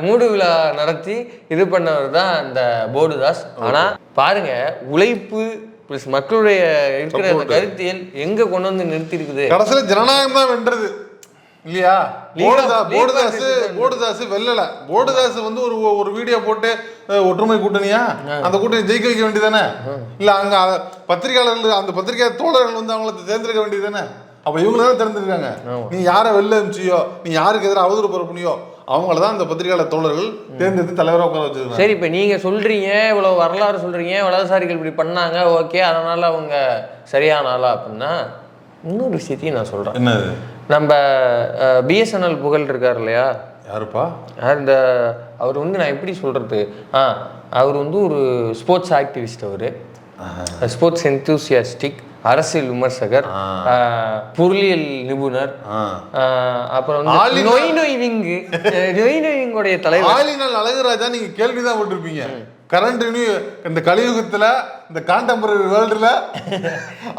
மூடு விழா நடத்தி இது பண்ணவர் தான் அந்த போடுதாஸ். ஆனா பாருங்க, உழைப்பு பிளஸ் மக்களுடைய இருக்கிற அந்த கருத்தியல் எங்க கொண்டு வந்து நிறுத்தி இருக்குது. கடைசியில ஜனநாயகம் தான் வென்றது இல்லையா? போடுதாசு வெல்லல. போடுதாசு வந்து ஒரு வீடியோ போட்டு ஒற்றுமை கூட்டணியா அந்த கூட்டணி ஜெயிக்க வைக்க வேண்டியதானே? இல்ல அங்க பத்திரிகையாளர்கள் அந்த பத்திரிகை தோழர்கள் வந்து அவங்களை தேர்ந்தெடுக்க வேண்டியதானே? அப்ப இவங்க தான் தேர்ந்தெடுக்காங்க. நீ யாரை வெளில அனுப்பிச்சியோ, நீ யாருக்கு எதிராக அவதூறு பரப்புனியோ அவங்கள தான் அந்த பத்திரிகையாளர் தோழர்கள் தேர்ந்தெடுத்து தலைவராக உட்கார வச்சிருக்காங்க. சரி, இப்போ நீங்க சொல்றீங்க, இவ்வளவு வரலாறு சொல்றீங்க, வலதுசாரிகள் இப்படி பண்ணாங்க, ஓகே, அதனால அவங்க சரியான ஆளா அப்படின்னா, இன்னொரு விஷயத்தையும் நான் சொல்றேன். என்னது? நம்ம பிஎஸ்என்எல் புகழ் இருக்கார் இல்லையா? யாருப்பா? இந்த அவர் வந்து நான் எப்படி சொல்றது, அவர் வந்து ஒரு ஸ்போர்ட்ஸ் ஆக்டிவிஸ்ட், அவரு ஸ்போர்ட்ஸ் என்தூசியாஸ்டிக், அரசியல் விமர்சகர், பொருளியல் நிபுணர், அப்புறம் வந்து நொய்விங்குடைய தலைவர் ஆலினால் அழகுராஜா. நீங்க கேள்விதான் போட்டிருப்பீங்க. கரண்ட் இந்த கலியுகத்துல இந்த கான்டெம்பரரி வேர்ல்டுல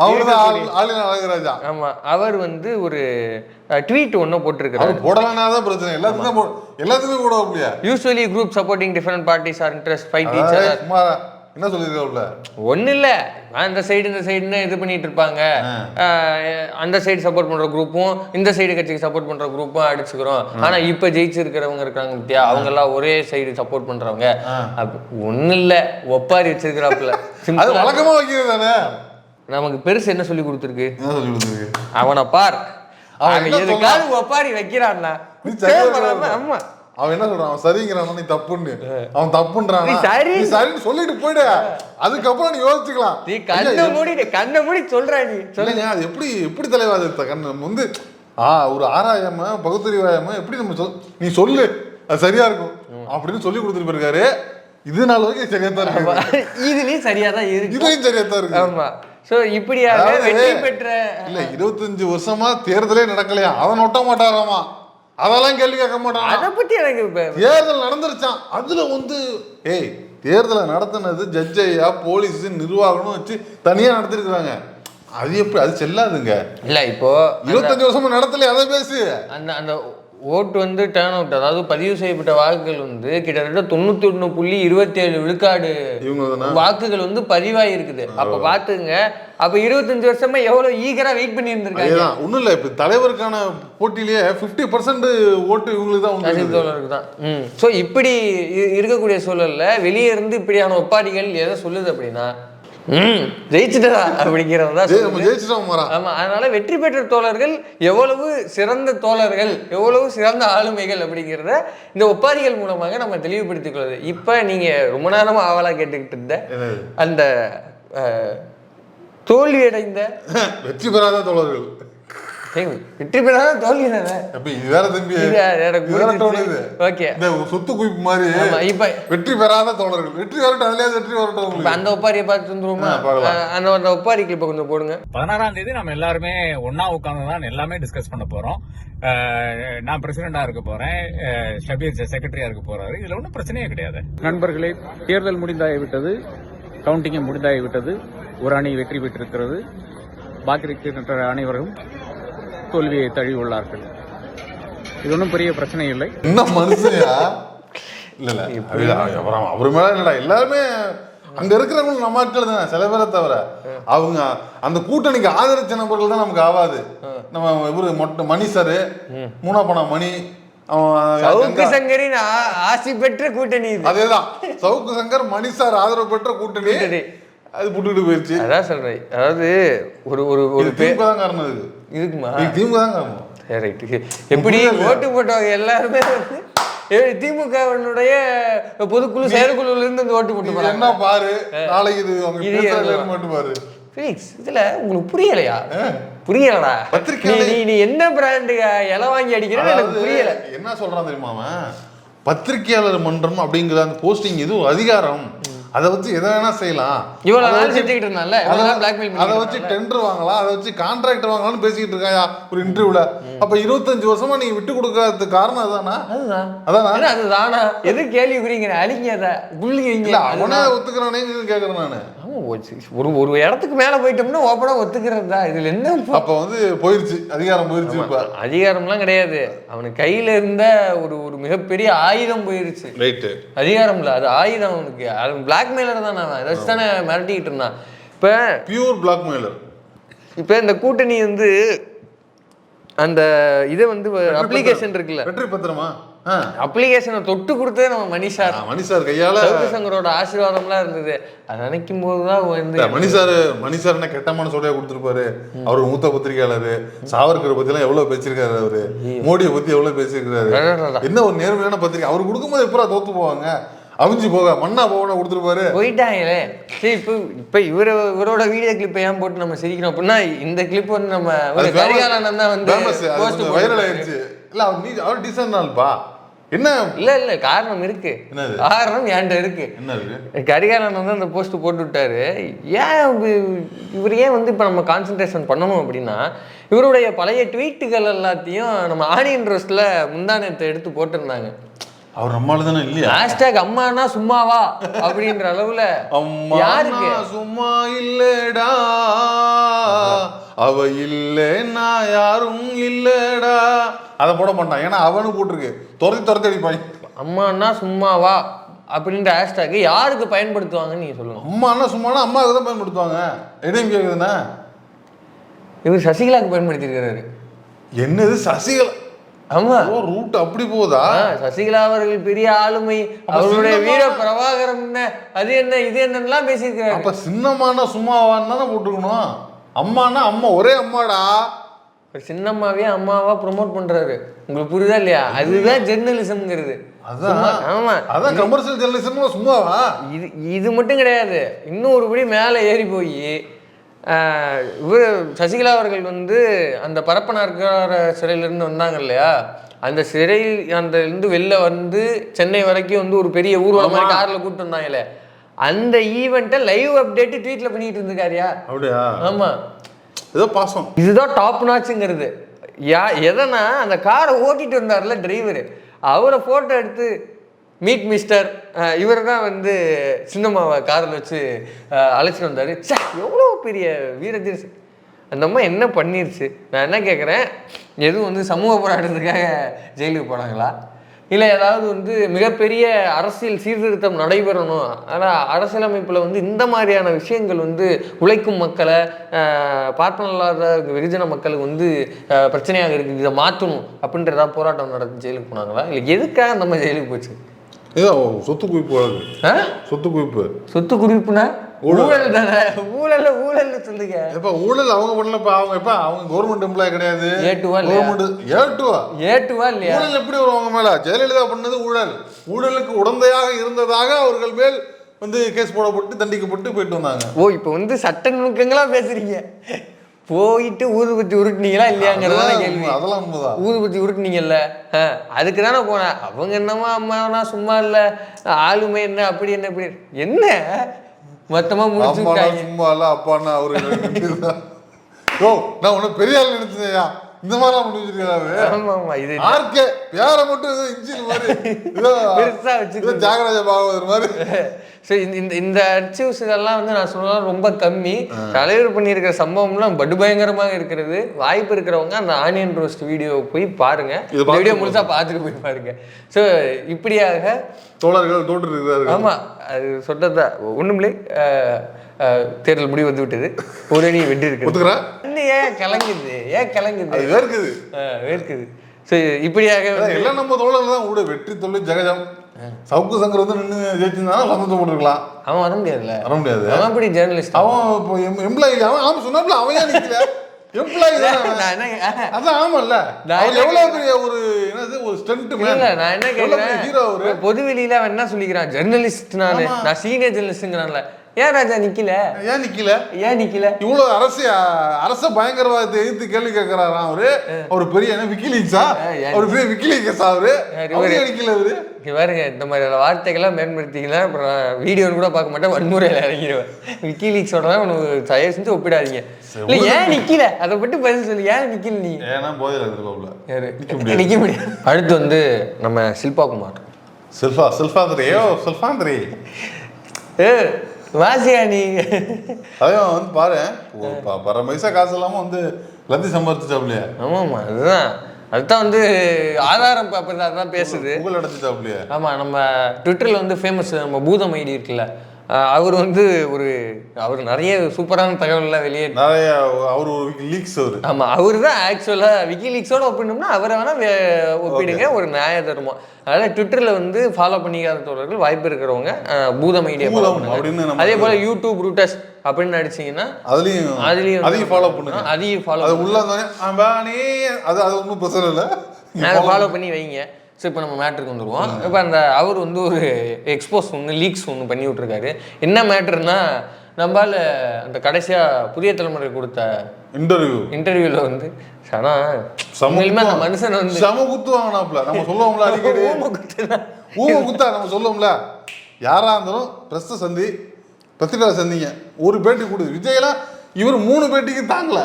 அவர்தான் ஆலினால் அழகுராஜா. ஆமா, அவர் வந்து ஒரு ட்வீட் ஒன்னு போட்டிருக்காரு. போடலன்னா தான் பிரச்சனை, எல்லாத்துக்குமே போட முடியா. Usually group supporting different parties R interest fight each other. என்ன சொல்லிருக்காப்ல? ஒன்றும் இல்லை, இந்த சைடு இந்த சைடுன்னு இது பண்ணிட்டு இருப்பாங்க. அந்த சைடு சப்போர்ட் பண்ற குரூப்பும் இந்த சைடு கட்சிக்கு சப்போர்ட் பண்ற குரூப்பும் அடிச்சுக்கிறோம். ஆனா இப்ப ஜெயிச்சிருக்கிறவங்க இருக்காங்க பத்தியா, அவங்க எல்லாம் ஒரே சைடு சப்போர்ட் பண்றவங்க. ஒன்னும் இல்ல, ஒப்பாரி வச்சிருக்கிறாப்புல. அது வழக்கமா வைக்கிறது தானே. நமக்கு பெருசு என்ன சொல்லி கொடுத்துருக்கு? அவனை பார், அவன் எதுக்காவது ஒப்பாரி வைக்கிறான்னா. ஆமா, அவன் என்ன சொல்றான்? அவன் சரிங்கிறான், நீ தப்புன்னு. அவன் தப்புன்றான், நீ சரின்னு சொல்லிட்டு போயிடு. அதுக்கப்புறம் நீ யோசிச்சுக்கலாம். நீ கண்ண மூடி சொல்ற. நீ சொல்லுங்க, அது எப்படி தலைவாது கண்ணு வந்து ஒரு ஆராயாம பகுத்தறிவாயாம எப்படி நம்ம நீ சொல்லு அது சரியா இருக்கும் அப்படின்னு சொல்லி கொடுத்துட்டு போயிருக்காரு. இது நாள் வரைக்கும் சரியா தான் இருக்கு. இதுலயும் சரியா தான் இருக்கு, இதுலயும் சரியா தான் இருக்கு. ஆமா. சோ இப்படியாக வெற்றி பெற்ற இல்ல 25 வருஷமா தேர்தலே நடக்கலையா, அதை நொட்ட மாட்டாராமா, அதெல்லாம் கேள்வி கேட்க மாட்டான். அதை பத்தி எனக்கு தேர்தல் நடந்துருச்சான். அதுல வந்து தேர்தலை நடத்தினது ஜட்ஜையா போலீஸ் நிர்வாகம் வச்சு தனியா நடத்திருக்கிறாங்க. அது எப்படி? அது செல்லாதுங்க. இல்ல இப்போ 25 வருஷமா நடத்தல, அதை பேசு. அந்த ஓட்டு வந்து டேர்ன் அவுட், அதாவது பதிவு செய்யப்பட்ட வாக்குகள் வந்து கிட்டத்தட்ட 91.27 விழுக்காடு வாக்குகள் வந்து பதிவாகி இருக்குது. அப்ப பாத்துங்க, அப்ப 25 வருஷமா எவ்வளவு ஈகரா வெயிட் பண்ணி இருந்திருக்காங்க. ஒண்ணும் இல்ல, இப்ப தலைவருக்கான போட்டியிலேயே 50% ஓட்டு இவங்களுக்கு தான். சோ இப்படி இருக்கக்கூடிய சூழல்ல வெளியே இருந்து இப்படியான ஒப்பாடிகள் எதை சொல்லுது அப்படின்னா, ஜெயிச்சுட்டா அப்படிங்கிறதான். ஆமா, அதனால வெற்றி பெற்ற தோழர்கள் எவ்வளவு சிறந்த தோழர்கள், எவ்வளவு சிறந்த ஆளுமைகள் அப்படிங்கிறத இந்த ஒப்பாரிகள் மூலமாக நம்ம தெளிவுபடுத்திக் கொள்வது. இப்ப நீங்க ரொம்ப நேரமா ஆவலா கேட்டுக்கிட்டு இருந்த அந்த தோல்வியடைந்த வெற்றி பெறாத தோழர்கள், வெற்றி பெறாத தோல்வி சொத்து குவிப்பு மாதிரி இப்ப வெற்றி பெறாத தோழர்கள். வெற்றி வரட்டும், அதுலயே வெற்றி வரட்டும். அந்த ஒப்பாரியை பார்த்து வந்துருவோமா? அந்த ஒப்பாரி கிளிப்ப கொஞ்சம் போடுங்க. 16ஆம் தேதி நம்ம எல்லாருமே ஒன்னா உட்கார்ந்துதான் எல்லாமே டிஸ்கஸ் பண்ண போறோம். நான் பிரசிடண்டா இருக்க போறேன், ஷபீர் செக்ரட்டரியா இருக்க போறாரு. இதுல ஒன்றும் பிரச்சனையே கிடையாது. நண்பர்களே, தேர்தல் முடிந்தாகிவிட்டது, கவுண்டிங் முடிந்தாகிவிட்டது. ஒரு அணி வெற்றி பெற்றிருக்கிறது, பாக்கி இருக்கின்ற அனைவரும் தோல்வியை தழுவி உள்ளார்கள். இது ஒன்றும் பெரிய பிரச்சனை இல்லை. என்ன மனுஷயா? இல்ல அப்புறம் அவரு மேல இல்லடா, எல்லாருமே அங்க இருக்கிறவங்க நம்ம ஆட்கள் தானே, சில பேரை தவிர. அவங்க அந்த கூட்டணிக்கு ஆதரிச்ச நபர்கள் தான் நமக்கு ஆகாது. நம்ம இவரு மொட்டை மணி சாரு, மூணா பணா மணி, சவுக்கு சங்கரின் ஆசி பெற்ற கூட்டணி. அதேதான், சவுக்கு சங்கர் மணி சார் ஆதரவு பெற்ற கூட்டணி. அது புட்டுக்கிட்டு போயிருச்சு. அதான் சொல்றேன், அதாவது ஒரு திமுக தான் காரணம். இதுக்குமா திமுக தான் காரணம். எப்படி ஓட்டு போட்டவங்க எல்லாருமே திமுகவினுடைய பொதுக்குழு செயற்குழுல இருந்து இந்த ஓட்டு போட்டு என்ன பாரு, நாளைக்கு இது மட்டும் பாரு. இதுல உங்களுக்கு புரியலையா? புரியலடா. நீ என்ன பிராண்டு இலை வாங்கி அடிக்கிறேன்னு எனக்கு புரியல. என்ன சொல்றான் தெரியுமா? பத்திரிகையாளர் மன்றம் அப்படிங்கிற அந்த போஸ்டிங் இது அதிகாரம். அதை வச்சு எதை வேணா செய்யலாம். இவ்வளவு நாள் செஞ்சுக்கிட்டு இருந்தால அதை வச்சு டெண்டர் வாங்கலாம், அதை வச்சு கான்ட்ராக்ட் வாங்கலாம்னு பேசிக்கிட்டு இருக்காயா ஒரு இன்டர்வியூல. அப்ப 25 வருஷமா நீ விட்டு கொடுக்கறதுக்கு காரணம் அதானா? அதுதானா? எது கேள்வி புரியுங்க அழிங்க புள்ளிங்க அவனே ஒத்துக்கிறானே கேக்குறேன் நானு. ஒரு இடத்துக்கு மேல போயிட்டோம்னா ஓப்பனா ஒத்துக்கிறது தான். இதுல என்ன அப்ப வந்து போயிருச்சு, அதிகாரம் போயிருச்சு. இப்ப அதிகாரம்லாம் கிடையாது, அவனுக்கு கையில இருந்த ஒரு மிகப்பெரிய ஆயுதம் போயிருச்சு. ரைட், அதிகாரம் இல்ல, அது ஆயுதம். அவனுக்கு பிளாக்மெயிலர் தான். அவன் அதை தானே மிரட்டிக்கிட்டு இருந்தான். இப்ப பியூர் பிளாக்மெயிலர். இப்ப இந்த கூட்டணி வந்து அந்த இதை வந்து அப்ளிகேஷன் இருக்குல்ல, வெற்றி பத்திரமா அப்ளிகேஷனை தொட்டு கொடுத்ததே நம்ம மணிஷார் கையால. சங்கரோட ஆசீர்வாதம்லாம் இருந்தது. அதை நினைக்கும் போதுதான் வந்து மணிஷார் என்ன கெட்டமான சொல்லியா கொடுத்துருப்பாரு. அவரு மூத்த பத்திரிகையாளரு, சாவர்கரை பத்தி எல்லாம் எவ்வளவு பேசியிருக்காரு, அவரு மோடியை பத்தி எவ்வளவு பேசியிருக்காரு. என்ன ஒரு நேர்மையான பத்திரிகை. அவரு கொடுக்கும்போது எப்படா தோத்து போவாங்க, அவிஞ்சு போக மண்ணா போக கொடுத்துருப்பாரு. போயிட்டாங்களே. சரி, இப்ப இவரோட வீடியோ கிளிப் ஏன் போட்டு நம்ம சிரிக்கணும் அப்படின்னா, இந்த கிளிப் வந்து நம்ம கரிகாலன் தான் வந்து வைரல் ஆயிடுச்சு. இல்ல அவர் டீசன்ட் ஆள்பா. என்ன இல்ல காரணம் இருக்கு. காரணம் என்கிட்ட இருக்கு. என்ன இருக்கு? கரிகாலன் வந்து அந்த போஸ்ட் போட்டு விட்டாரு. ஏன் இவர் ஏன் வந்து இப்ப நம்ம கான்சென்ட்ரேஷன் பண்ணணும் அப்படின்னா, இவருடைய பழைய ட்வீட்டுகள் எல்லாத்தையும் நம்ம ஆனியன் ரோஸ்ட்ல முந்தானத்தை எடுத்து போட்டிருந்தாங்க. அவர் நம்மளால தானே இல்லையா? ஹேஷ்டேக் அம்மானா சும்மாவா அப்படின்ற அளவுல யாருக்கு சும்மா இல்லடா அவ இல்லைன்னா யாரும் இல்லடா அதை போட மாட்டான். ஏன்னா அவனு போட்டிருக்கு துரத்தி அடிப்பாங்க. அம்மானா சும்மாவா அப்படின்ற ஹேஷ்டேக் யாருக்கு பயன்படுத்துவாங்கன்னு நீங்க சொல்லுங்க. அம்மானா சும்மானா அம்மாவுக்கு தான் பயன்படுத்துவாங்க. எதையும் கேக்குதுன்னா இவர் சசிகலாவுக்கு பயன்படுத்திருக்கிறாரு. என்னது சசிகலா? ஆமா, ரூட் அப்படி போதா? சசிகலா அவர்கள் பெரிய ஆளுமை, அவருடைய வீர பிரபாகரம் என்ன அது என்ன இது என்னெல்லாம் பேசியிருக்காரு. அப்ப சின்னம்மானா சும்மாவான்னு தானே போட்டுக்கணும். அம்மானா அம்மா ஒரே அம்மாடா. சின்னம்மாவே அம்மாவா ப்ரொமோட் பண்றாரு. உங்களுக்கு புரியுதா இல்லையா? அதுதான் ஜெர்னலிசம்ங்கிறது. ஆமா, அதான் கமர்ஷியல் ஜெர்னலிசம். சும்மாவா? இது மட்டும் கிடையாது, இன்னும் ஒருபடி மேலே ஏறி போய் இவர் சசிகலா அவர்கள் வந்து அந்த பரப்பனார்கார சிறையிலேருந்து வந்தாங்க இல்லையா, அந்த சிறையில் அந்த இருந்து வெளில வந்து சென்னை வரைக்கும் வந்து ஒரு பெரிய ஊர்வலம் மாதிரி காரில் கூப்பிட்டு வந்தாங்களே, அந்த ஈவெண்ட்டை லைவ் அப்டேட்டு ட்வீட்டில் பண்ணிட்டு இருந்துக்காரியா? அப்படியா? ஆமாம், ஏதோ பாசம். இதுதான் டாப் நாச்சுங்கிறது. எதனா அந்த காரை ஓட்டிட்டு வந்தார்ல டிரைவரு, அவரை ஃபோட்டோ எடுத்து மீட் மிஸ்டர் இவர் தான் வந்து சின்னம்மாவை காரில் வச்சு அழைச்சிட்டு வந்தார். சே, எவ்வளோ பெரிய வீரதீர். அந்த அம்மா என்ன பண்ணிருச்சு? நான் என்ன கேட்குறேன், எதுவும் வந்து சமூக போராட்டத்துக்காக ஜெயிலுக்கு போனாங்களா, இல்லை ஏதாவது வந்து மிகப்பெரிய அரசியல் சீர்திருத்தம் நடைபெறணும், ஆனால் அரசியலமைப்பில் வந்து இந்த மாதிரியான விஷயங்கள் வந்து உழைக்கும் மக்களை பார்ப்பனல்லாத வெகுஜன மக்களுக்கு வந்து பிரச்சனையாக இருக்குது, இதை மாற்றணும் அப்படின்ற ஏதாவது போராட்டம் நடத்தி ஜெயிலுக்கு போனாங்களா, இல்லை எதுக்காக அந்த மாதிரி ஜெயிலுக்கு போச்சு? ஏதோ சொத்து குவிப்பு. சொத்து குவிப்பு. சொத்து குவிப்புனா ஊழல் தானே. ஊழல் சொல்லுங்க. இப்ப ஊழல் அவங்க பண்ணலப்பா. அவங்க கவர்மெண்ட் எம்ப்ளாய் கிடையாது. ஏட்டுவா இல்லையா? ஊழல் எப்படி வரும் அவங்க மேல? ஜெயலலிதா பண்ணது ஊழல். ஊழலுக்கு உடந்தையாக இருந்ததாக அவர்கள் மேல் வந்து கேஸ் போடப்பட்டு தண்டிக்கப்பட்டு போயிட்டு வந்தாங்க. ஓ, இப்ப வந்து சட்ட நுணுக்கங்களா பேசுறீங்க. போயிட்டு ஊதுபத்தி உருட்டுனீங்களா இல்லையாங்கிறதான கேள்வி. அதெல்லாம் உண்மைதான். ஊதுபத்தி உருட்டுனீங்கல்ல, அதுக்கு தானே போனேன். அவங்க என்னமா அம்மானா சும்மா இல்ல, ஆளுமை என்ன அப்படி என்ன இப்படி என்ன மொத்தமா முடிச்சு சும்மா இல்ல அப்பான்னா அவரு. ஓ, நான் உன்ன பெரிய ஆள் நினைச்சேயா, இந்த மாதிரிலாம் பண்ணி வச்சிருக்காரு. ஆமா ஆமா, இது ஆர்கே பேரை மட்டும் இன்ஜின் மாதிரி பெருசா வச்சு ஜாகராஜ பாகவதர் மாதிரி. சரி, இந்த அச்சீவ்ஸ்கள்லாம் வந்து நான் சொல்லலாம் ரொம்ப கம்மி. தலைவர் பண்ணியிருக்கிற சம்பவம்லாம் படுபயங்கரமாக இருக்கிறது. வாய்ப்பு இருக்கிறவங்க அந்த ஆனியன் ரோஸ்ட் வீடியோ போய் பாருங்க. இந்த வீடியோ முழுசா பார்த்துட்டு போய் பாருங்க. ஸோ இப்படியாக தோழர்கள் தோற்று இருக்கிறார்கள். ஆமா, அது சொன்னதா ஒண்ணுமில்லை. தேர்தல் முடிவு வந்து விட்டது. ஒரு அணி வெற்றி இருக்கு. ஏன் கிளங்குது வேர்க்குது. சரி, இப்படியாக எல்லாம் நம்ம தோழர்கள் தான் கூட வெற்றி தொழில் ஜெகஜம். சவுக்கு சங்கர் வந்து நின்று ஜெயிச்சிருந்தாலும் சந்தோஷம் போட்டுருக்கலாம். அவன் வர முடியாது. அவன் அப்படி ஜேர்னலிஸ்ட். அவன் இப்போ எம்ப்ளாயி. அவன் சொன்னாப்ல அவன் ஏன் நிற்கல? எம்ப்ளாயி அதான். ஆமால்ல, எவ்வளவு பெரிய ஒரு என்னது ஒரு ஸ்டண்ட் மேன். நான் என்ன கேட்கிறேன், ஹீரோ அவரு பொதுவெளியில அவன் என்ன சொல்லிக்கிறான், ஜெர்னலிஸ்ட் நான் சீனியர் ஜெர்னலிஸ்ட்ங்கிறான்ல. ஏன் ராஜா நிக்கல? ஏன் நிக்கல? இவ்வளவு அரச பயங்கரவாதத்தை எதிர்த்து கேள்வி கேட்கிறாராம் அவரு பெரிய என்ன விக்கிலீக்ஸா, அவரு பெரிய விக்கிலீக்ஸா, அவரு நிக்கல. அவரு பாருங்க, இந்த மாதிரி வார்த்தைகள்லாம் மேம்படுத்திங்கன்னா அப்புறம் வீடியோன்னு கூட பார்க்க மாட்டேன், வன்முறையில் இறங்கிடுவேன். விக்கிலீக்ஸோட தான் உனக்கு தயவு செஞ்சு ஒப்பிடாதீங்க. இல்லை ஏன் நிக்கல அதை மட்டும் பதில் சொல்லு. ஏன் நிக்கல நீ? ஏன்னா போதில் நிக்க முடியாது. அடுத்து வந்து நம்ம சில்பா குமார். செல்ஃபாந்திரி வாசியா நீ அதையும் வந்து பாரு, பர பைசா காசு இல்லாம வந்து எல்லாத்தையும் சம்பாதிச்சாப்லையா? ஆமாம்மா, அதுதான் வந்து ஆதாரம் தான் பேசுது. புகழ் அடைச்சிட்டாப்லையா? ஆமா, நம்ம ட்விட்டர்ல வந்து ஃபேமஸ் நம்ம பூதம் ஐடி இருக்குல்ல, அவர் வந்து அவர் நிறைய சூப்பரான தகவல்லாம் வெளியே நிறைய அவர் லீக்ஸ் ஆமா, அவரு தான் ஆக்சுவலா விக்கிலீக்ஸோட ஒப்பிடணும்னா அவரை வேணா ஒப்பிடுங்க, ஒரு நியாய தர்மம். அதனால ட்விட்டர்ல வந்து ஃபாலோ பண்ணிக்காத தோழர்கள் வாய்ப்பு இருக்கிறவங்க பூதம் ஐடியா அப்படின்னு, அதே போல யூடியூப் ரூட்டஸ் அப்படின்னு அடிச்சீங்கன்னா அதையும் ஃபாலோ பண்ணுங்க. அதையும் ஃபாலோ உள்ள அது ஒன்றும் பிரச்சனை இல்லை, அதை ஃபாலோ பண்ணி வைங்க. ஸோ இப்போ நம்ம மேட்ருக்கு வந்துடுவோம். இப்போ அவர் வந்து ஒரு எக்ஸ்போஸ் லீக்ஸ் ஒன்று பண்ணி விட்ருக்காரு. என்ன மேட்ருன்னா, நம்மளால அந்த கடைசியாக புதிய தலைமுறை கொடுத்த இன்டர்வியூவில் வந்து அந்த மனுஷன் வந்து சம குத்து வாங்கினாப்ல. நம்ம சொல்லுவோம்ல அடிக்கடி ஊம குத்தா நம்ம சொல்லுவோம்ல, யாராக இருந்தாலும் ப்ரெஸ்ஸை பத்திரிகை சந்திங்க, ஒரு பேட்டி கொடுது. விஜயெல்லாம் இவர் 3 பேட்டிக்கு தாங்கல.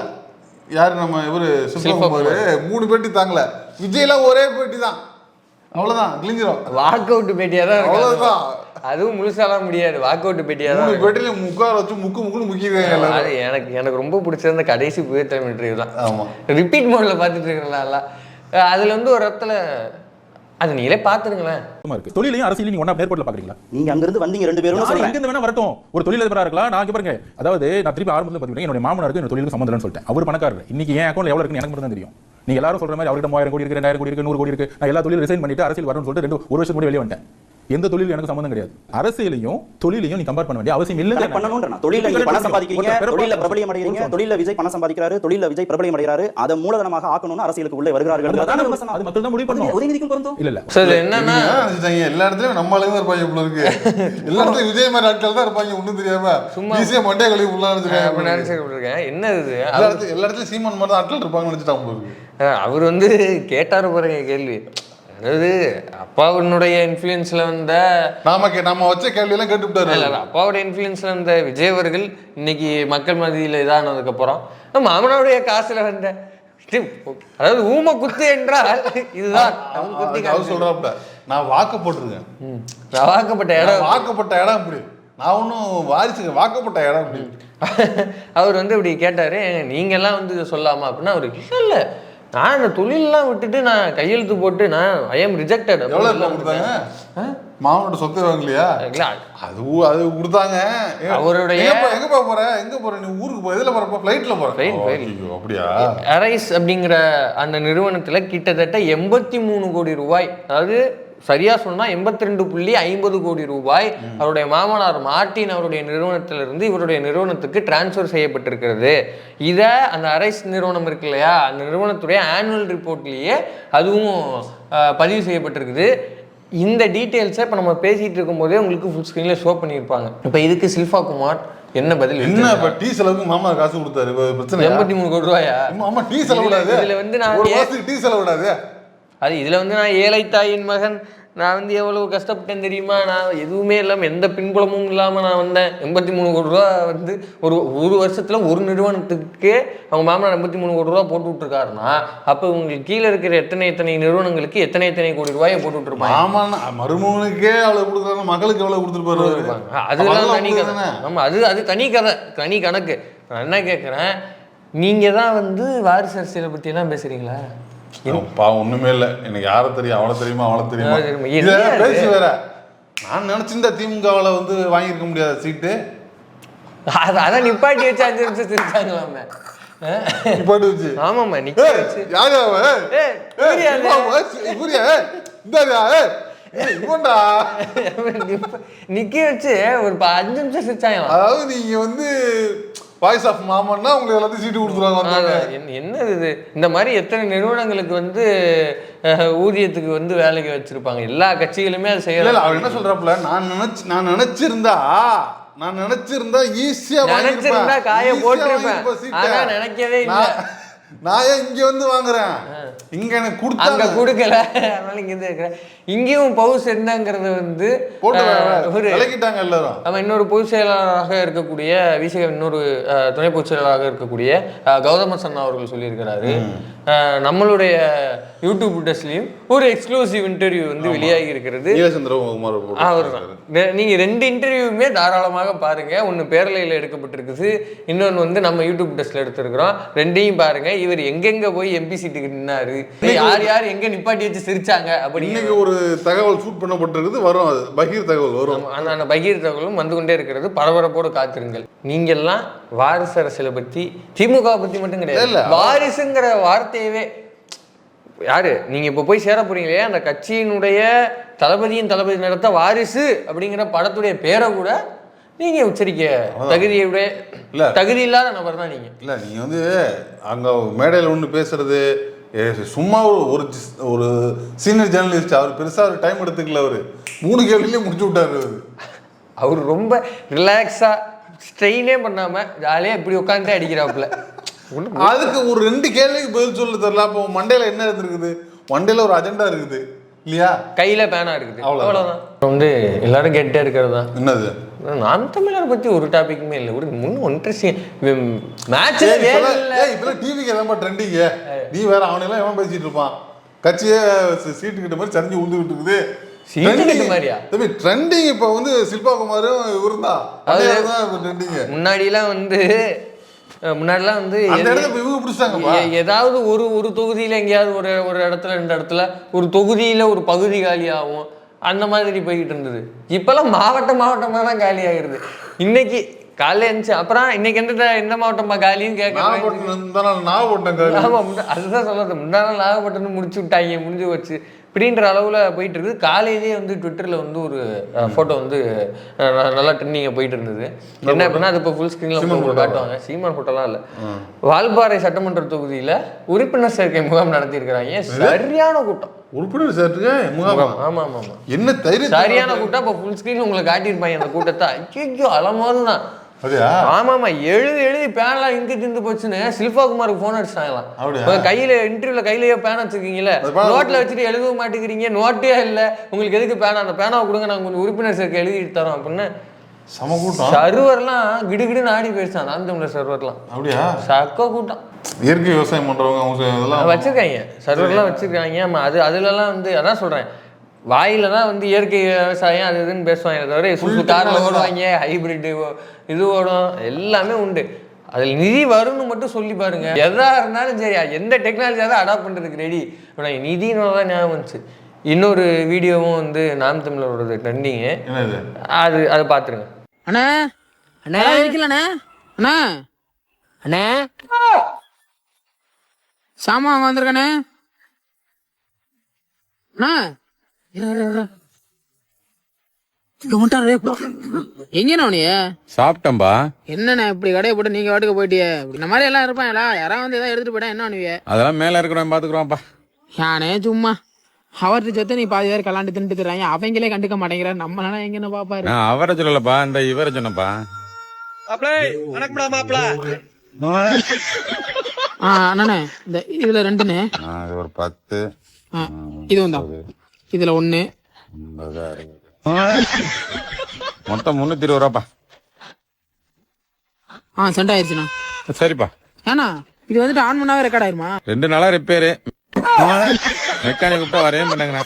யார் நம்ம இவர் சில்பா 3 பேட்டி தாங்கல. விஜயெல்லாம் ஒரே பேட்டி தான், அவ்வளவுதான், கிழிஞ்சிரும். வாக் அவுட் பேட்டியா தான், அவ்வளவுதான். அதுவும் முழுசாலாம் முடியாது, வாக் அவுட் பேட்டியா தான். பேட்டில முக்கார வச்சு முக்குன்னு முக்கிடுவாங்க. அது எனக்கு ரொம்ப பிடிச்சது கடைசி புதிய தலைமை இன்டர்வியூ தான். ஆமா, ரிப்பீட் மோட்ல பார்த்துட்டு இருக்கிறனால அதுல வந்து ஒரு இடத்துல அது நீங்களே பாத்துருங்களேன். தொழிலையும் அரசியலையும் நீங்க ஒண்ணா நேர்கோட்டில் பாக்குறீங்களா? நீங்க அங்க இருந்து வந்தீங்க 2 பேரும். எங்க இருந்து வேணா வரட்டும், ஒரு தொழிலதிபரா இருக்கலாம். நான் பாருங்க, அதாவது நான் திருப்பி ஆரம்பத்துல பாத்தீங்கன்னா என்னோட மாமனாருக்கு என்னோட தொழிலுக்கு சம்பந்தம் இல்லைன்னு சொல்லிட்டேன். அவர் பணக்காரர். இன்னைக்கு என் அக்கௌண்ட்ல எவ்வளவு இருக்குன்னு எனக்கு மட்டும் தான் தெரியும். நீங்க எல்லாரும் சொல்ற மாதிரி அவர்கிட்ட 3000 கோடி இருக்கு, 2000 கோடி இருக்கு, 100 கோடி இருக்கு. நான் எல்லா தொழிலும் ரிசைன் பண்ணிட்டு அரசியல் வரணும்னு சொல்லிட்டு 1 வருஷம் கூட வெளியே வந்துட்டேன். எந்த தொழிலும் எனக்கு சம்பந்தம் கிடையாது. அரசியலையும் தொழிலையும் நீ கம்பேர் பண்ண வேண்டிய அவசியம் இல்லை. பண்ணணும்ன்றா தொழில்ல நீங்க பணம் சம்பாதிக்கிறீங்க, தொழில்ல பிரபலியம் அடையறீங்க, தொழில்ல விஜய் பணம் சம்பாதிக்கிறாரு, தொழில்ல விஜய் பிரபலியம் அடையறாரு, அத மூலதனமாக ஆக்கணும்னு அரசியலுக்கு உள்ளே வருகிறார்கள். அது மக்கள் தான் முடிவு பண்ணணும். உதயநிதிக்கும் பொருந்தும். இல்ல சரி, என்னன்னா எல்லா இடத்துலயும் நம்ம ஆளுங்க தான் இருப்பாங்க போல இருக்கு. எல்லா இடத்துலயும் விஜய் மாதிரி ஆட்கள் தான் இருப்பாங்க, ஒண்ணும் தெரியாம சும்மா ஈஸியா மண்டே கழுவி உள்ள நினைச்சிருக்கேன். என்ன இது, எல்லா இடத்துலயும் சீமான் மாதிரி ஆட்கள் இருப்பாங்கன்னு நினைச்சிட்டாங்க போல இருக்கு. அவர் வந்து கேட்டாரு பாருங்க கேள்வி, அதாவது அப்பாவுடைய இன்ஃப்ளூயன்ஸ்ல வந்த நாம வச்ச கேள்வி எல்லாம் கேட்டுவிட்டாரு. அப்பாவோட இன்ஃப்ளூயன்ஸ்ல வந்த விஜய் அவர்கள் இன்னைக்கு மக்கள் மத்தியில் இதானதுக்கு அப்புறம் மாமனாவுடைய காசுல வந்த, அதாவது ஊம குத்து என்றால் இதுதான் சொல்றாப்ல. நான் வாக்கப்பட்டிருக்கேன், நான் வாக்கப்பட்ட இடம் இப்படி, நான் ஒன்னும் வாரிசு வாக்கப்பட்ட இடம் இப்படி. அவர் வந்து இப்படி கேட்டாரு, நீங்க எல்லாம் வந்து இதை சொல்லாமா அப்படின்னா, அவரு இல்ல நான் இந்த தொழிலெல்லாம் விட்டுட்டு நான் கையெழுத்து போட்டு நான் ஐ எம் ரிஜெக்டட். எவ்வளவு கொடுத்தாங்க? மாமனோட சொத்து வாங்கலையா? அது கொடுத்தாங்க. அவருடைய எங்க போற நீ ஊருக்கு போ, இதுல போறப்ப ஃப்ளைட்ல போறேன். அப்படியா? அரைஸ் அப்படிங்கிற அந்த நிறுவனத்துல கிட்டத்தட்ட 83 கோடி ரூபாய், அதாவது சரியா சொன்னா 82.50 கோடி ரூபாய் அவருடைய மாமனார் மார்ட்டின் அவருடைய நிறுவனத்திலிருந்து இவருடைய நிறுவனத்துக்கு டிரான்ஸ்ஃபர் செய்யப்பட்டிருக்கிறது. இதை அந்த அரைஸ் நிறுவனம் இருக்கு இல்லையா, அந்த நிறுவனத்துடைய ஆனுவல் ரிப்போர்ட்லேயே அதுவும் பதிவு செய்யப்பட்டிருக்குது. இந்த டீட்டெயில்ஸை இப்போ நம்ம பேசிட்டு இருக்கும் போதே உங்களுக்கு ஃபுல் ஸ்க்ரீன்ல ஷோ பண்ணியிருப்பாங்க. இப்போ இதுக்கு சில்பா குமார் என்ன பதில்? என்ன இப்ப டீ செலவுக்கு மாமா காசு கொடுத்தாரு, பிரச்சனை 83 கோடி ரூபாயா? ஆமா, டீ செலவு விடாது. இதுல வந்து நான் டீ செலவு விடாது. அது இதில் வந்து நான் ஏழை தாயின் மகன், நான் வந்து எவ்வளவு கஷ்டப்பட்டேன் தெரியுமா, நான் எதுவுமே இல்லாமல் எந்த பின்புலமும் இல்லாமல் நான் வந்தேன். 83 கோடி ரூபா வந்து ஒரு வருஷத்தில் ஒரு நிறுவனத்துக்கு அவங்க மாமனார் 83 கோடி ரூபா போட்டு விட்டுருக்காருன்னா, அப்போ உங்களுக்கு கீழே இருக்கிற எத்தனை நிறுவனங்களுக்கு எத்தனை கோடி ரூபாயை போட்டு விட்டுருப்பாங்க. ஆமாம், மருமகனுக்கே அவ்வளோ கொடுக்குறாங்க, மகளுக்கு எவ்வளோ கொடுத்துருப்பாரு. அதெல்லாம் தனி கதை. ஆமாம், அது தனி கதை, தனி கணக்கு. நான் என்ன கேட்குறேன், நீங்கள் தான் வந்து வாரிசு அரசியலை பற்றியெல்லாம் பேசுகிறீங்களா? ஒண்ணுமே இல்ல, எனக்கு யார தெரியும், அவளை தெரியுமா, அவளை தெரியுமா பேசி வேற. நான் நினைச்சிருந்தா திமுகவில் வந்து வாங்கியிருக்க முடியாத சீட்டு, அதான் நிப்பாட்டி வச்சு 5 நிமிஷம் சிரிச்சாங்களாமே. நிப்பாட்டி வச்சு ஆமாம்மா நிக்க வச்சு நிக்க வச்சு ஒரு 5 நிமிஷம் சிரிச்சாங்க. அதாவது நீங்க வந்து வாய்ஸ் ஆஃப் மாமன்னா உங்களுக்கு எல்லாத்தையும் சீட்டு கொடுத்துருவாங்க. என்ன இது, இந்த மாதிரி எத்தனை நிறுவனங்களுக்கு வந்து ஊதியத்துக்கு வந்து வேலைக்கு வச்சிருப்பாங்க. எல்லா கட்சிகளுமே அது செய்யல. அவர் என்ன சொல்றாப்புல, நான் நினைச்சிருந்தா நான் நினைச்சிருந்தா ஈஸியா நினைச்சிருந்தா காய போட்டிருப்பேன். ஆனா நினைக்கவே இல்லை. நான் ஏன் இங்க வந்து வாங்குறேன், இங்க எனக்கு அங்க கொடுக்கல, அதனால இங்க இருந்து இருக்கிறேன். இங்கேயும் பவுஸ் என்னங்கிறது வந்து விலகிட்டாங்க எல்லாரும். நம்ம இன்னொரு பொதுச் செயலாளராக இருக்கக்கூடிய விசிக இன்னொரு துணை பொதுச் செயலாளராக இருக்கக்கூடிய கௌதம சன்னா அவர்கள் சொல்லியிருக்கிறாரு, நம்மளுடைய யூடியூப் டெஸ்ட்லயும் ஒரு எக்ஸ்க்ளூசிவ் இன்டர்வியூ வந்து வெளியாகி இருக்கிறது. நீங்க 2 இன்டர்வியூமே தாராளமாக பாருங்க. ஒன்னு பேரலையில எடுக்கப்பட்டிருக்குது, இன்னொன்னு வந்து நம்ம யூடியூப் டெஸ்ட்ல எடுத்திருக்கிறோம். 2ஐயும் பாருங்க. இவர் எங்கெங்க போய் எம்பி சீட்டுக்கு நின்னாரு, யார் யார் எங்க நிப்பாட்டி வச்சு சிரிச்சாங்க அப்படி இன்னைக்கு ஒரு தகவல் ஷூட் பண்ணப்பட்டிருக்குது, வரும். அது பகீர் தகவல் வரும். அந்த பகீர் தகவலும் வந்து கொண்டே இருக்கிறது. பரபரப்போடு காத்திருங்கள். நீங்க எல்லாம் வாரிசு அரசியலை பத்தி, திமுக பத்தி மட்டும் கிடையாது, வாரிசுங்கிற வார்த்தையவே யாரு நீங்க இப்ப போய் சேர போறீங்களே அந்த கட்சியினுடைய தளபதி நடத்த வாரிசு அப்படிங்கிற படத்துடைய பேரை கூட நீங்க உச்சரிக்க தகுதி இல்லாத நபர் தான் நீங்க. இல்ல நீங்க வந்து அங்க மேடையில் ஒண்ணு பேசுறது சும்மா ஒரு சீனியர் ஜேர்னலிஸ்ட், அவர் பெருசா ஒரு டைம் எடுத்துக்கல, அவரு 3 கேள்வியிலேயே முடிச்சு விட்டாரு. அவர் ரொம்ப ரிலாக்ஸா ஸ்ட்ரெயினே பண்ணாம ஜாலியா இப்படி உட்காந்துட்டே அடிக்கிறாப்புல. அதுக்கு ஒரு 2 கேள்விக்கு பதில் சொல்ல தெரியல. அப்போ மண்டையில என்ன இருந்திருக்குது, மண்டையில ஒரு அஜெண்டா இருக்குது இல்லையா, கையில பேனா இருக்குது, அவ்வளவுதான். வந்து எல்லாரும் கேட்டே இருக்கிறது தான் என்னது, நாம் தமிழர் பத்தி ஒரு டாபிக்குமே இல்லை. ஒரு இன்ட்ரெஸ்டிங் மேட்ச் இப்பெல்லாம் டிவிக்கு எல்லாம் ட்ரெண்டிங்க. நீ வேற அவனெல்லாம் எவன் பேசிட்டு இருப்பான், கட்சியே சீட்டு கிட்ட மாதிரி சரிஞ்சு உழுந்துகிட்டு இருக்குது. ட்ரெண்டிங் இப்ப வந்து சில்பா குமாரும் இவரும் தான் முன்னாடிலாம் வந்து ஏதாவது ஒரு தொகுதியில எங்கேயாவது ஒரு இடத்துல 2 இடத்துல ஒரு தொகுதியில ஒரு பகுதி காலியாகும், அந்த மாதிரி போய்கிட்டு இருந்தது. இப்பெல்லாம் மாவட்டமா தான் காலி ஆகிருது. இன்னைக்கு காலையில இருந்துச்சு, அப்புறம் இன்னைக்கு எந்த மாவட்டமா காலின்னு கேட்கறாங்க. அதுதான் சொல்றது, முந்தா நாள் நாகப்பட்டினம் முடிச்சு விட்டாங்க, முடிஞ்சு வச்சு இப்படின்ற அளவுல போயிட்டு இருக்குது. காலையிலேயே வந்து ட்விட்டர்ல வந்து ஒரு போட்டோ வந்து நல்லா ட்ரெண்டிங்க போயிட்டு இருந்தது. என்ன அப்படின்னா அது இப்போ ஃபுல் ஸ்கிரீன்ல காட்டுவாங்க. சீமான் போட்டோலாம் இல்லை, வால்பாறை சட்டமன்ற தொகுதியில உறுப்பினர் சேர்க்கை முகாம் நடத்தியிருக்கிறாங்க. சரியான கூட்டம். உறுப்பினர் சேர்க்கை முகாம்? ஆமா ஆமா ஆமா, என்ன தைரியம், சரியான கூட்டம். இப்போ ஃபுல் ஸ்கிரீன் உங்களுக்கு காட்டியிருப்பாங்க அந்த கூட்டத்தை. ஐயோ அலமோது தான். ஆமாமா, எழுதி பேனெல்லாம் இங்கு திந்து போச்சுன்னு சில்பா குமாருக்கு போன் அடிச்சாங்களாம். கையில இன்டர்வியூல கையிலேயே பேன் வச்சிருக்கீங்களே, நோட்ல வச்சுட்டு எழுத மாட்டேங்கிறீங்க, நோட்டே இல்லை உங்களுக்கு, எதுக்கு பேனா, அந்த பேனாவை கொடுங்க, நாங்க கொஞ்சம் உறுப்பினர் சேர்க்கை எழுதிட்டு தரோம் அப்படின்னு. சர்வர்லாம் கிடுகிடுன்னு ஆடி போயிடுச்சான், நாம் தமிழர் சர்வர்லாம். அப்படியா? சக்க கூட்டம். இயற்கை விவசாயம் பண்றவங்க வச்சிருக்காங்க, சர்வர்லாம் வச்சிருக்காங்க. அதுலலாம் வந்து அதான் சொல்றேன், வாயில தான் வந்து இயற்கை விவசாயம் அது இதுன்னு பேசுவாங்க, தவிர காரில் ஓடுவாங்க, ஹைபிரிட் இது ஓடும், எல்லாமே உண்டு. அதில் நிதி வரும்னு மட்டும் சொல்லி பாருங்க. எதா இருந்தாலும் சரி, எந்த டெக்னாலஜியாக தான் அடாப்ட் பண்ணுறதுக்கு ரெடி. நிதினோட தான் ஞாபகம் வந்துச்சு. இன்னொரு வீடியோவும் வந்து நாம் தமிழரோட ட்ரெண்டிங்கு, அதை பார்த்துருங்க. அண்ணா அண்ணா இருக்கலண்ணா, அண்ணா அண்ணா சாமான் வந்திருக்கண்ணே. அண்ணா எங்கண்ணா நீ? சாப்பிட்டம்பா. என்னண்ணா இப்படி கடையை போட்டு நீங்க வாட்டுக்கு போயிட்டியே? இந்த மாதிரி எல்லாம் இருப்பாங்களா? யாராவது வந்து ஏதாவது எடுத்துட்டு போயிட்டா என்ன பண்ணுவீங்க? அதெல்லாம் மேல இருக்கிறவன் பாத்துக்குறான்ப்பா. யானே சும்மா அவர்கிட்ட சேர்த்து நீ பாதி பேர் கலாண்டு தின்ட்டு தர்றாங்க, அவங்களே கண்டுக்க மாட்டேங்கிற. நம்மளால எங்கன்னு பாப்பாரு. அவரை சொல்லலப்பா, இந்த இவரை சொன்னப்பா. அண்ணே இந்த இதுல 2ண்ணே, ஒரு 10, இது வந்தா இதுல 1, மொத்தம் 320 ரூபாப்பா. சென்ட் ஆயிடுச்சுண்ணா. சரிப்பா. ஏன்னா இது வந்துட்டு ஆன் பண்ணாவே ரெக்கார்ட் ஆயிருமா? 2 நாளா ரிப்பேரு, மெக்கானிக் கூப்பிட்டா வரவே மாட்டாங்கண்ணா.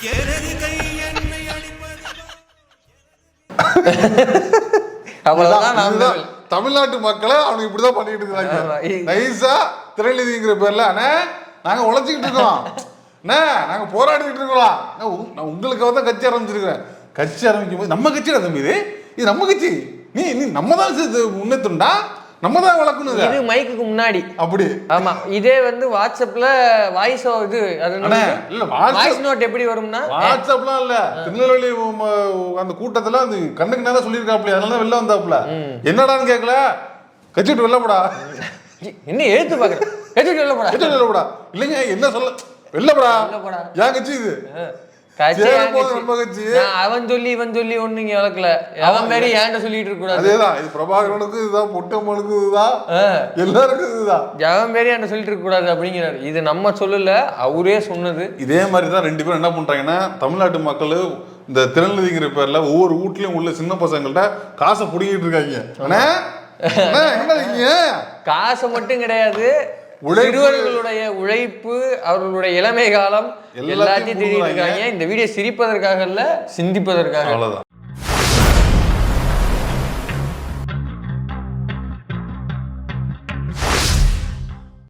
தமிழ்நாட்டு மக்களை அவனுக்கு இப்படிதான் பண்ணிட்டு இருக்காங்க. நைஸா திரைநிதிங்கிற பேர்ல அண்ணே நாங்க உழைச்சிக்கிட்டு இருக்கோம், அண்ணே நாங்க போராடிக்கிட்டு இருக்கோம், நான் உங்களுக்காக தான் கட்சி ஆரம்பிச்சிருக்கிறேன். கட்சி ஆரம்பிக்கும் போது நம்ம கட்சியில தம்பி, இது நம்ம கட்சி, நீ நம்ம தான் முன்னேற்றா, நம்ம தான் வளர்க்கணும். இது மைக்குக்கு முன்னாடி அப்படி. ஆமா, இதே வந்து வாட்ஸ்அப்ல வாய்ஸ் இது இல்ல, வாய்ஸ் நோட் எப்படி வரும்னா, வாட்ஸ்அப்லாம் இல்ல, திருநெல்வேலி அந்த கூட்டத்துல அந்த கண்ணுக்கு நேரம் சொல்லியிருக்காப்ல, அதனால வெளில வந்தாப்ல. என்னடான்னு கேட்கல, கட்சிட்டு வெளில போடா, என்ன எழுத்து பாக்குறேன், கட்சிட்டு வெளில போடா, வெளில போடா இல்லைங்க, என்ன சொல்ல வெளில போடா, ஏன் கட்சி இது அவன் சொல்லி இவன் சொல்லி ஒண்ணு இங்க வளர்க்கல. அவன் மாரி ஏன்ட சொல்லிட்டு இருக்க கூடாது. அதேதான், இது பிரபாகரனுக்கு இதுதான், பொட்டம்மனுக்கு இதுதான், எல்லாருக்கும் இதுதான். அவன் மாரி ஏன்ட சொல்லிட்டு இருக்க கூடாது அப்படிங்கிறாரு. இது நம்ம சொல்லல, அவரே சொன்னது. இதே மாதிரிதான் ரெண்டு பேரும் என்ன பண்றாங்கன்னா, தமிழ்நாட்டு மக்கள் இந்த திறன்நிதிங்கிற பேர்ல ஒவ்வொரு வீட்லயும் உள்ள சின்ன பசங்கள்ட்ட காசை புடிங்கிட்டு இருக்காங்க. காசை மட்டும் கிடையாது, சிறுவர்களுடைய உழைப்பு, அவர்களுடைய இளமை காலம் எல்லாத்தையும் தேடிட்டு இருக்காங்க. இந்த வீடியோ சிரிப்பதற்காக இல்ல, சிந்திப்பதற்காக. அவ்வளவுதான்.